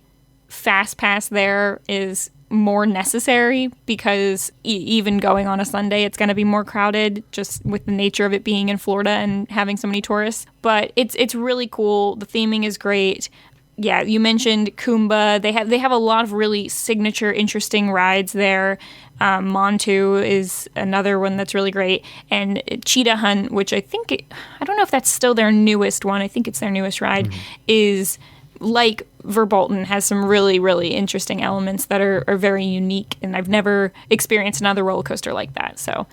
fast pass there is more necessary because even going on a Sunday, it's going to be more crowded just with the nature of it being in Florida and having so many tourists. But it's really cool. The theming is great. Yeah, you mentioned Kumba. They have a lot of really signature, interesting rides there. Montu is another one that's really great. And Cheetah Hunt, which I don't know if that's still their newest one. I think it's their newest ride, is like Verbolten, has some really, really interesting elements that are very unique. And I've never experienced another roller coaster like that. So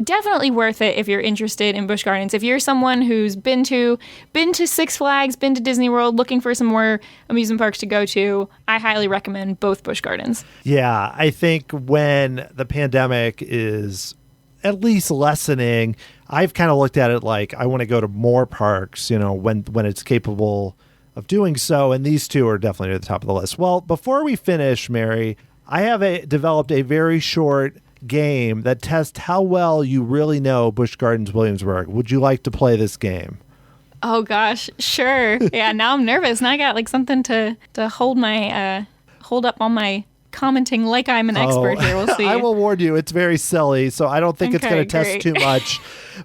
definitely worth it if you're interested in Busch Gardens. If you're someone who's been to Six Flags, been to Disney World, looking for some more amusement parks to go to, I highly recommend both Busch Gardens. Yeah, I think when the pandemic is at least lessening, I've kind of looked at it like I want to go to more parks, you know, when it's capable of doing so, and these two are definitely at the top of the list. Well, before we finish, Mary, I have developed a very short game that tests how well you really know Busch Gardens Williamsburg. Would you like to play this game? Oh gosh, sure. Yeah, now I'm nervous. Now I got like something to hold up on my commenting like I'm an expert here. We'll see. I will warn you, it's very silly, so I don't think it's going to test too much.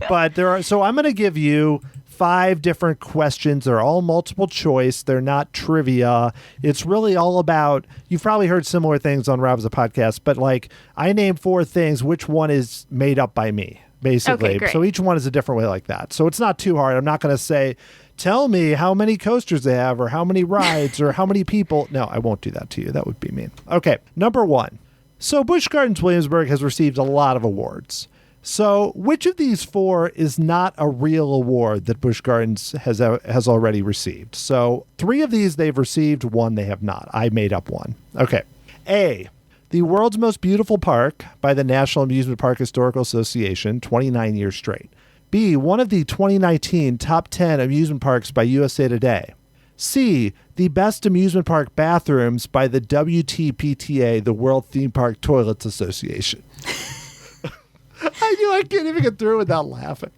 But I'm going to give you 5 different questions. They're all multiple choice. They're not trivia. It's really all about, you've probably heard similar things on Rob's podcast, but like I name 4 things, which one is made up by me, basically. Okay, so each one is a different way like that. So it's not too hard. I'm not going to say, tell me how many coasters they have or how many rides or how many people. No, I won't do that to you. That would be mean. Okay, number 1. So Busch Gardens Williamsburg has received a lot of awards. So which of these 4 is not a real award that Busch Gardens has already received? So 3 of these they've received, 1 they have not. I made up 1. Okay. A, the world's most beautiful park by the National Amusement Park Historical Association, 29 years straight. B, one of the 2019 top 10 amusement parks by USA Today. C, the best amusement park bathrooms by the WTPTA, the World Theme Park Toilets Association. I can't even get through without laughing.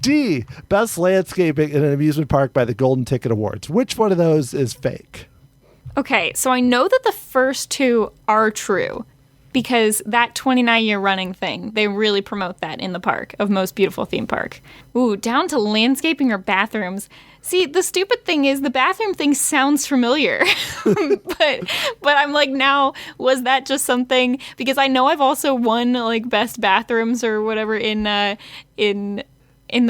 D, best landscaping in an amusement park by the Golden Ticket Awards. Which one of those is fake? Okay, so I know that the first 2 are true because that 29-year running thing, they really promote that in the park of most beautiful theme park. Ooh, down to landscaping or bathrooms. See, the stupid thing is the bathroom thing sounds familiar, but I'm like, now, was that just something? Because I know I've also won like best bathrooms or whatever in the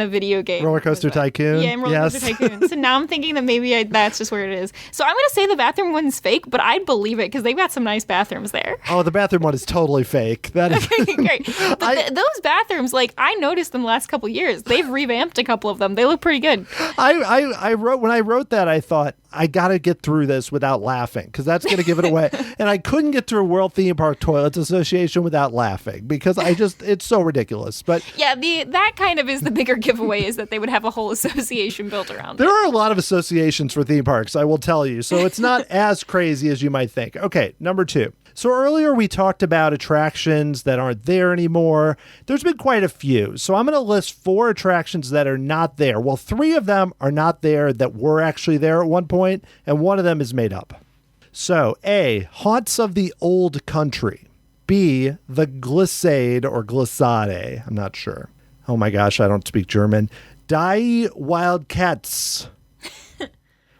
video game. Roller Coaster Tycoon? Yeah, in Roller Coaster Tycoon. So now I'm thinking that maybe that's just where it is. So I'm going to say the bathroom one's fake, but I'd believe it because they've got some nice bathrooms there. Oh, the bathroom one is totally fake. That is great. But those bathrooms, like, I noticed in the last couple years, they've revamped a couple of them. They look pretty good. I wrote that, I thought, I got to get through this without laughing because that's going to give it away. And I couldn't get through World Theme Park Toilets Association without laughing because it's so ridiculous. But yeah, that kind of is the bigger giveaway, is that they would have a whole association built around it. There are a lot of associations for theme parks, I will tell you. So it's not as crazy as you might think. Okay, number 2. So earlier we talked about attractions that aren't there anymore. There's been quite a few. So I'm going to list 4 attractions that are not there. Well, 3 of them are not there that were actually there at one point, and one of them is made up. So A, Haunts of the Old Country. B, the Glissade or Glissade. I'm not sure. Oh my gosh, I don't speak German. Die Wildcats.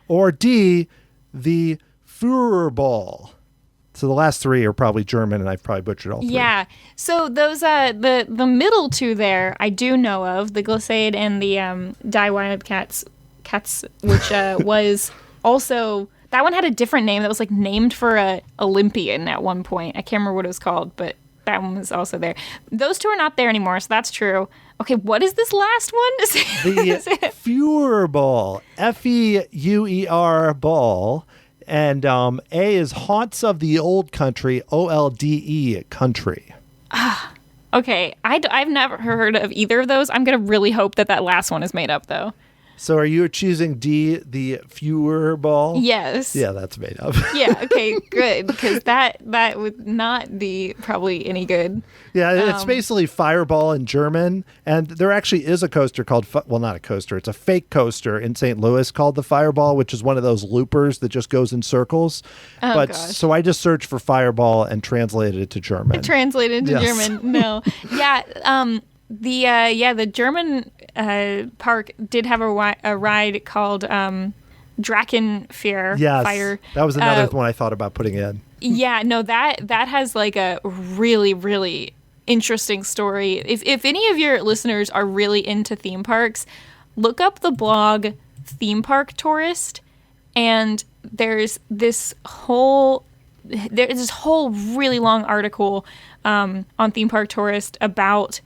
Or D, the Führerball. So the last 3 are probably German, and I've probably butchered all 3. Yeah. So those the middle 2 there I do know of, the Glissade and the Die Wildcats, which was also, that one had a different name that was like named for a Olympian at one point. I can't remember what it was called, but that one was also there. Those 2 are not there anymore, so that's true. Okay, what is this last one? The Führerball, F-E-U-E-R ball. And A is Haunts of the Old Country, O-L-D-E country. Okay, I've never heard of either of those. I'm going to really hope that last one is made up, though. So are you choosing D, the Führerball? Yes. Yeah, that's made up. Yeah, okay, good, because that would not be probably any good. Yeah, it's basically Fireball in German, and there actually is a coaster called, well, not a coaster, it's a fake coaster in St. Louis called the Fireball, which is one of those loopers that just goes in circles. Oh, but gosh. So I just searched for Fireball and translated it to German. Translated to German, no. Yeah, the German park did have a ride called Drachenfeuer. Yes, Fire. That was another one I thought about putting in. Yeah, no, that has like a really, really interesting story. If any of your listeners are really into theme parks, look up the blog Theme Park Tourist, and there's this whole really long article on Theme Park Tourist about.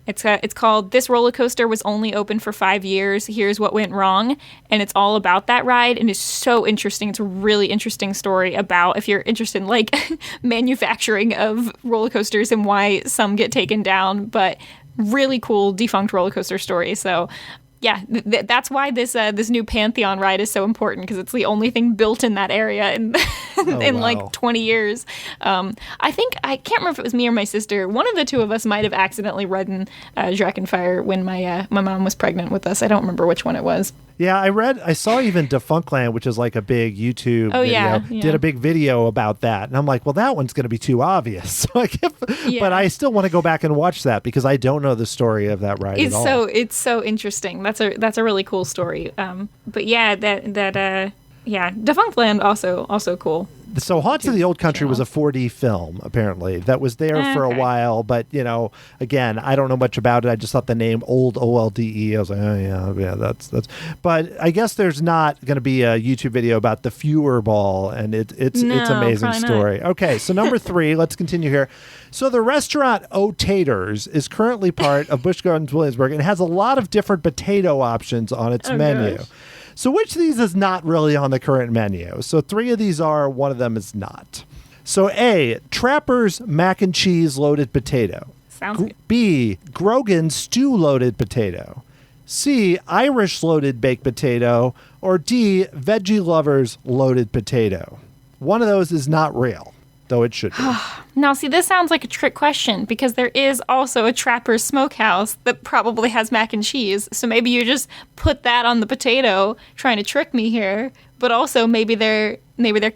It's called "This Roller Coaster Was Only Open for 5 Years. Here's What Went Wrong," and it's all about that ride, and it's so interesting. It's a really interesting story about, if you're interested in like manufacturing of roller coasters and why some get taken down, but really cool defunct roller coaster story. So yeah, that's why this new Pantheon ride is so important, because it's the only thing built in that area in like 20 years. I can't remember if it was me or my sister. One of the two of us might have accidentally ridden Drachenfeuer when my mom was pregnant with us. I don't remember which one it was. Yeah, I saw even Defunctland, which is like a big YouTube video, did a big video about that. And I'm like, well, that one's going to be too obvious. But I still want to go back and watch that because I don't know the story of that ride at all. It's so interesting. That's a really cool story. But yeah, Defunctland also cool. So Haunts of the Old Country was a 4D film, apparently, that was there for a while. But, again, I don't know much about it. I just thought the name Old O-L-D-E. I was like, oh, yeah, that's. But I guess there's not going to be a YouTube video about the Führerball, and it's an amazing story. Not. Okay, so number 3, let's continue here. So the restaurant O Taters is currently part of Busch Gardens Williamsburg and has a lot of different potato options on its menu. Gosh. So which of these is not really on the current menu? So 3 of these are, one of them is not. So A, Trapper's mac and cheese loaded potato. Sounds good. B, Grogan's stew loaded potato. C, Irish loaded baked potato. Or D, Veggie Lovers loaded potato. One of those is not real, though it should be. Now, see, this sounds like a trick question because there is also a Trapper's Smokehouse that probably has mac and cheese. So maybe you just put that on the potato, trying to trick me here. but also maybe they're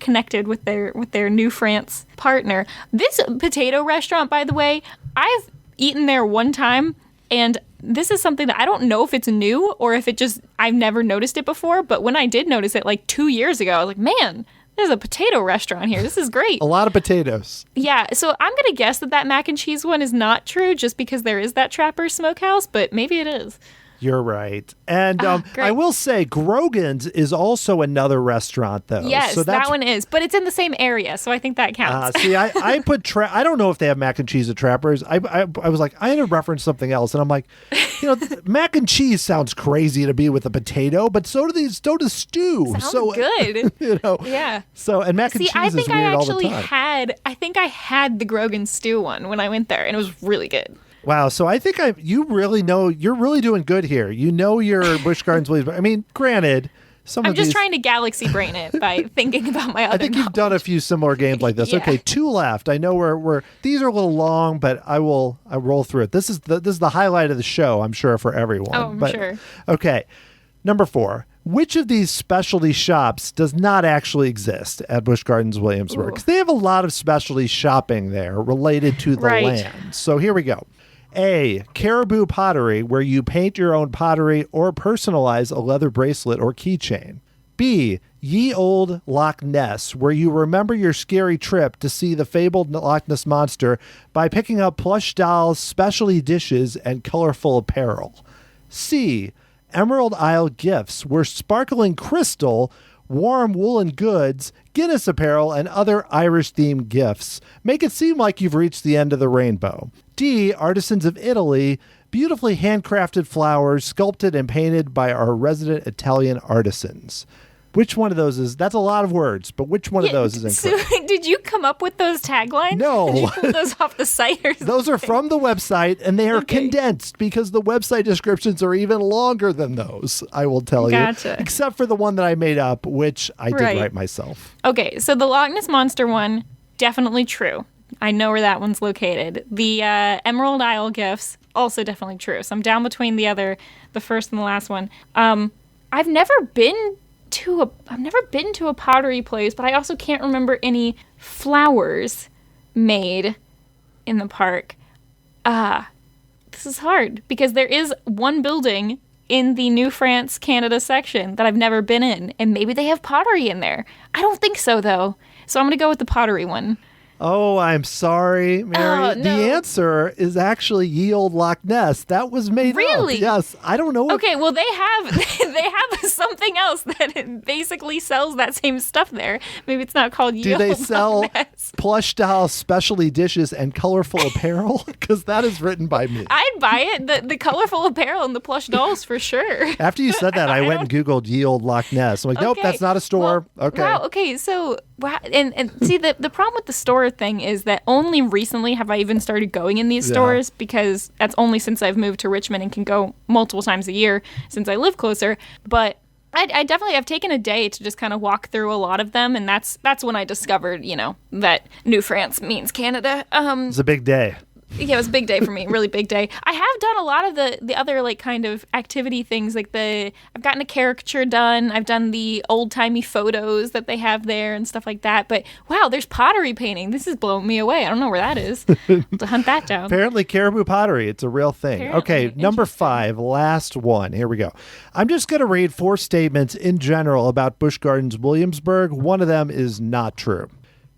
connected with their New France partner. This potato restaurant, by the way, I've eaten there one time, and this is something that I don't know if it's new or if I've never noticed it before, but when I did notice it like 2 years ago, I was like, man, there's a potato restaurant here. This is great. A lot of potatoes. Yeah, so I'm going to guess that mac and cheese one is not true just because there is that Trapper's Smokehouse, but maybe it is. You're right. And I will say Grogan's is also another restaurant, though. Yes, so that one is. But it's in the same area, so I think that counts. See, I put I don't know if they have mac and cheese at Trapper's. I was like, I had to reference something else. And I'm like, mac and cheese sounds crazy to be with a potato, but so does stew. Sounds good. Yeah. So, and mac and cheese is weird all the time. I think I had the Grogan's stew one when I went there, and it was really good. Wow, so I think you're really doing good here. You know your Busch Gardens Williamsburg. I mean, granted, I'm just trying to galaxy brain it by thinking about my other I think you've done a few similar games like this. Yeah. Okay, 2 left. I know we're these are a little long, but I roll through it. This is the highlight of the show, I'm sure, for everyone. Oh, I'm sure. Okay, number 4. Which of these specialty shops does not actually exist at Busch Gardens Williamsburg? 'Cause they have a lot of specialty shopping there related to the land. So here we go. A, Caribou Pottery, where you paint your own pottery or personalize a leather bracelet or keychain. B, Ye Old Loch Ness, where you remember your scary trip to see the fabled Loch Ness Monster by picking up plush dolls, specialty dishes, and colorful apparel. C, Emerald Isle Gifts, where sparkling crystal, warm woolen goods, Guinness apparel, and other Irish-themed gifts make it seem like you've reached the end of the rainbow. D, Artisans of Italy, beautifully handcrafted flowers sculpted and painted by our resident Italian artisans. Which one of those is, that's a lot of words, but which one of those is incorrect? So did you come up with those taglines? No. Did you pull those off the site or something? Those are from the website, and they are condensed because the website descriptions are even longer than those, I will tell you. Except for the one that I made up, which I did write myself. Okay, so the Loch Ness Monster one, definitely true. I know where that one's located. The Emerald Isle Gifts, also definitely true. So I'm down between the first and the last one. I've never been to a pottery place, but I also can't remember any flowers made in the park. This is hard because there is one building in the New France, Canada section that I've never been in, and maybe they have pottery in there. I don't think so, though. So I'm going to go with the pottery one. Oh, I'm sorry, Mary. Oh, no. The answer is actually Ye Old Loch Ness. That was made Really? up. Yes. I don't know. Okay, well, they have something else that basically sells that same stuff there. Maybe it's not called Ye Old Loch Ness. Do they sell plush doll specialty dishes and colorful apparel? Because that is written by me. I'd buy it. The colorful apparel and the plush dolls for sure. After you said that, I went and Googled Ye Old Loch Ness. I'm like, nope, that's not a store. Well, wow, okay, so... Wow. And see, the problem with the store thing is that only recently have I even started going in these stores, because that's only since I've moved to Richmond and can go multiple times a year since I live closer. But I definitely have taken a day to just kind of walk through a lot of them, and that's when I discovered, that New France means Canada. It's a big day. Yeah, it was a big day for me, really big day. I have done a lot of the other kind of activity things, I've gotten a caricature done. I've done the old-timey photos that they have there and stuff like that. But wow, there's pottery painting. This is blowing me away. I don't know where that is. I'll have to hunt that down. Apparently Caribou Pottery. It's a real thing. Okay, number 5, last one. Here we go. I'm just going to read 4 statements in general about Busch Gardens Williamsburg. One of them is not true.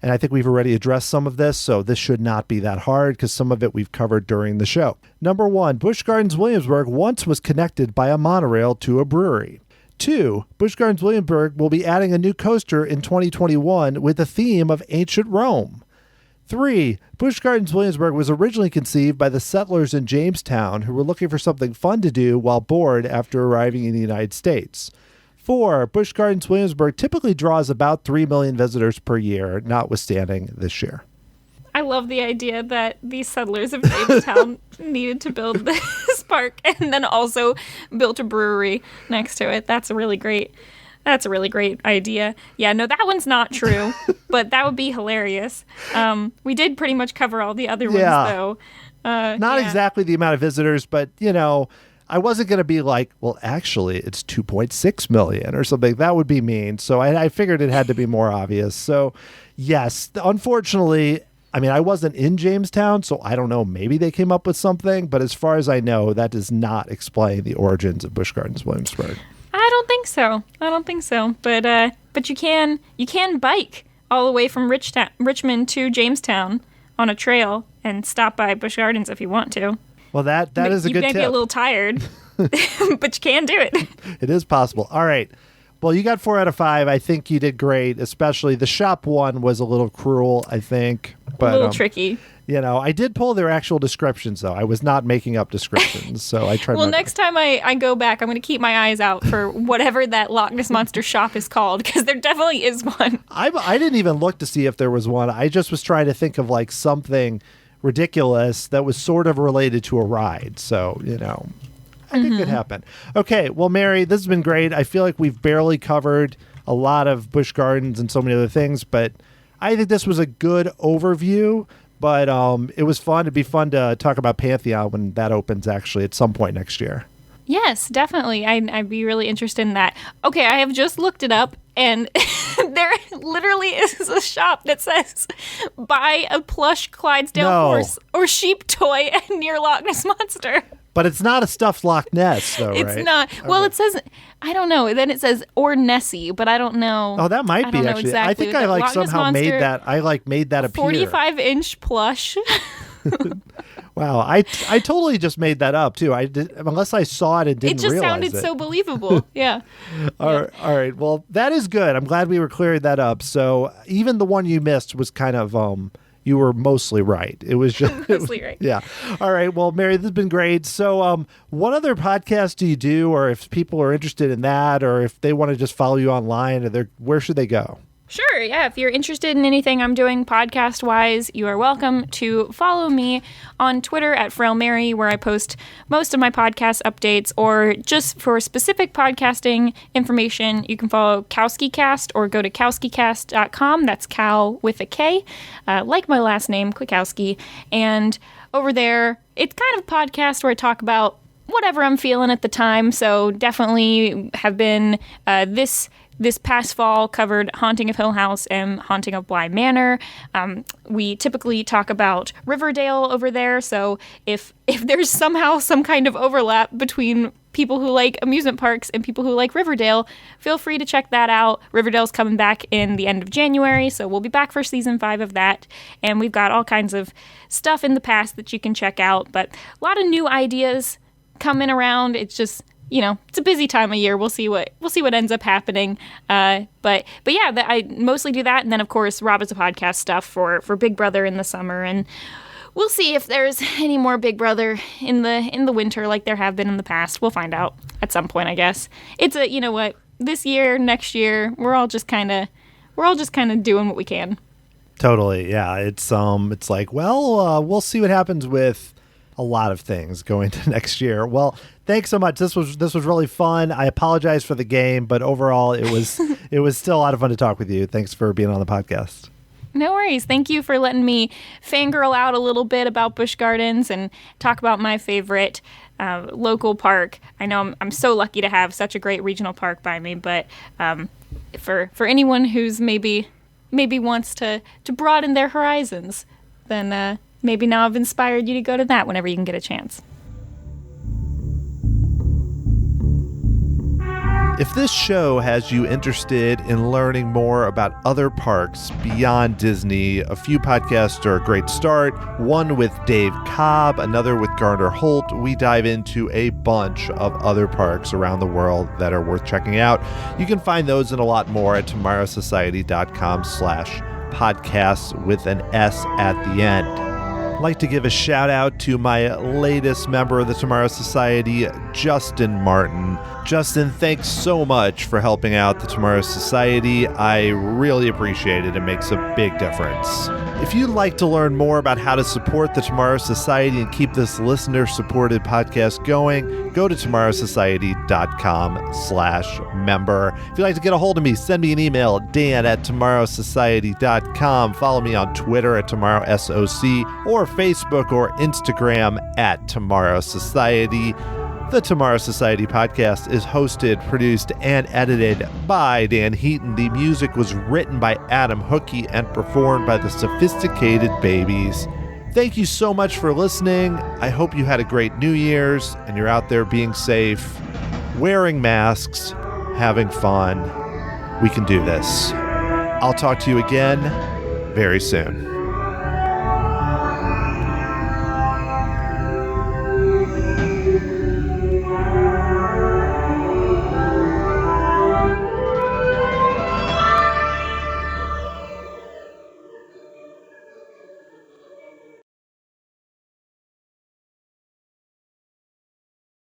And I think we've already addressed some of this, so this should not be that hard because some of it we've covered during the show. Number 1, Busch Gardens Williamsburg once was connected by a monorail to a brewery. 2, Busch Gardens Williamsburg will be adding a new coaster in 2021 with the theme of ancient Rome. 3, Busch Gardens Williamsburg was originally conceived by the settlers in Jamestown who were looking for something fun to do while bored after arriving in the United States. 4, Busch Gardens Williamsburg typically draws about 3 million visitors per year, notwithstanding this year. I love the idea that the settlers of Jamestown needed to build this park and then also built a brewery next to it. That's a really great idea. Yeah, no, that one's not true, but that would be hilarious. We did pretty much cover all the other ones, though. Not exactly the amount of visitors, but, I wasn't going to be like, well, actually, it's 2.6 million or something. That would be mean. So I figured it had to be more obvious. So, yes, unfortunately, I mean, I wasn't in Jamestown, so I don't know. Maybe they came up with something. But as far as I know, that does not explain the origins of Busch Gardens Williamsburg. I don't think so. But you can bike all the way from Richmond to Jamestown on a trail and stop by Busch Gardens if you want to. Well, that is a good tip. You may be a little tired, but you can do it. It is possible. All right. Well, you got 4 out of 5. I think you did great, especially the shop one was a little cruel, I think. But, a little tricky. I did pull their actual descriptions, though. I was not making up descriptions, so I tried. Well, next time I go back, I'm going to keep my eyes out for whatever that Loch Ness Monster shop is called, because there definitely is one. I didn't even look to see if there was one. I just was trying to think of like something ridiculous that was sort of related to a ride. So, I think it happened. Okay, well, Mary, this has been great. I feel like we've barely covered a lot of Busch Gardens and so many other things, but I think this was a good overview. But it was fun. It'd be fun to talk about Pantheon when that opens, actually, at some point next year. Yes, definitely. I'd be really interested in that. Okay, I have just looked it up, and there literally is a shop that says, buy a plush Clydesdale horse or sheep toy near Loch Ness Monster. But it's not a stuffed Loch Ness, though, right? It's not. Okay. Well, it says, I don't know. Then it says, or Nessie, but I don't know. Oh, that might be, actually. Exactly. I think I like Loch somehow made that. I like made that appear. 45-inch plush. Wow, I totally just made that up, too. Unless I saw it and didn't realize it. It just sounded so believable. Yeah. All right. Well, that is good. I'm glad we were clearing that up. So even the one you missed was kind of... you were mostly right. It was just mostly right. Yeah. All right. Well, Mary, this has been great. So, what other podcast do you do, or if people are interested in that, or if they want to just follow you online, where should they go? Sure, yeah. If you're interested in anything I'm doing podcast-wise, you are welcome to follow me on Twitter at Frail Mary, where I post most of my podcast updates, or just for specific podcasting information, you can follow KowskiCast or go to KowskiCast.com. That's Cow with a K, like my last name, Kwiatkowski. And over there, it's kind of a podcast where I talk about whatever I'm feeling at the time. So definitely have been this past fall covered Haunting of Hill House and Haunting of Bly Manor. We typically talk about Riverdale over there, so if there's somehow some kind of overlap between people who like amusement parks and people who like Riverdale, feel free to check that out. Riverdale's coming back in the end of January, so we'll be back for season 5 of that, and we've got all kinds of stuff in the past that you can check out, but a lot of new ideas coming around. It's just... it's a busy time of year. We'll see what ends up happening. But yeah, I mostly do that, and then of course Rob is a podcast stuff for Big Brother in the summer, and we'll see if there's any more Big Brother in the winter like there have been in the past. We'll find out at some point, I guess. It's this year, next year, we're all just kind of doing what we can. Totally, yeah. It's like, well, we'll see what happens with a lot of things going to next year. Well, thanks so much. This was really fun. I apologize for the game, but overall it was still a lot of fun to talk with you. Thanks for being on the podcast. No worries. Thank you for letting me fangirl out a little bit about Busch Gardens and talk about my favorite local park. I know I'm so lucky to have such a great regional park by me, but for anyone who's maybe wants to broaden their horizons, then maybe now I've inspired you to go to that whenever you can get a chance. If this show has you interested in learning more about other parks beyond Disney, a few podcasts are a great start. One with Dave Cobb, another with Garner Holt. We dive into a bunch of other parks around the world that are worth checking out. You can find those and a lot more at tomorrowsociety.com/podcasts with an S at the end. I'd like to give a shout out to my latest member of the Tomorrow Society, Justin Martin. Justin, thanks so much for helping out the Tomorrow Society. I really appreciate it. It makes a big difference. If you'd like to learn more about how to support the Tomorrow Society and keep this listener-supported podcast going, go to tomorrowsociety.com/member. If you'd like to get a hold of me, send me an email at dan@tomorrowsociety.com. Follow me on Twitter at TomorrowSOC or Facebook or Instagram at Tomorrow Society. The Tomorrow Society podcast is hosted, produced, and edited by Dan Heaton. The music was written by Adam Hookey and performed by the Sophisticated Babies. Thank you so much for listening. I hope you had a great New Year's and you're out there being safe, wearing masks, having fun. We can do this. I'll talk to you again very soon.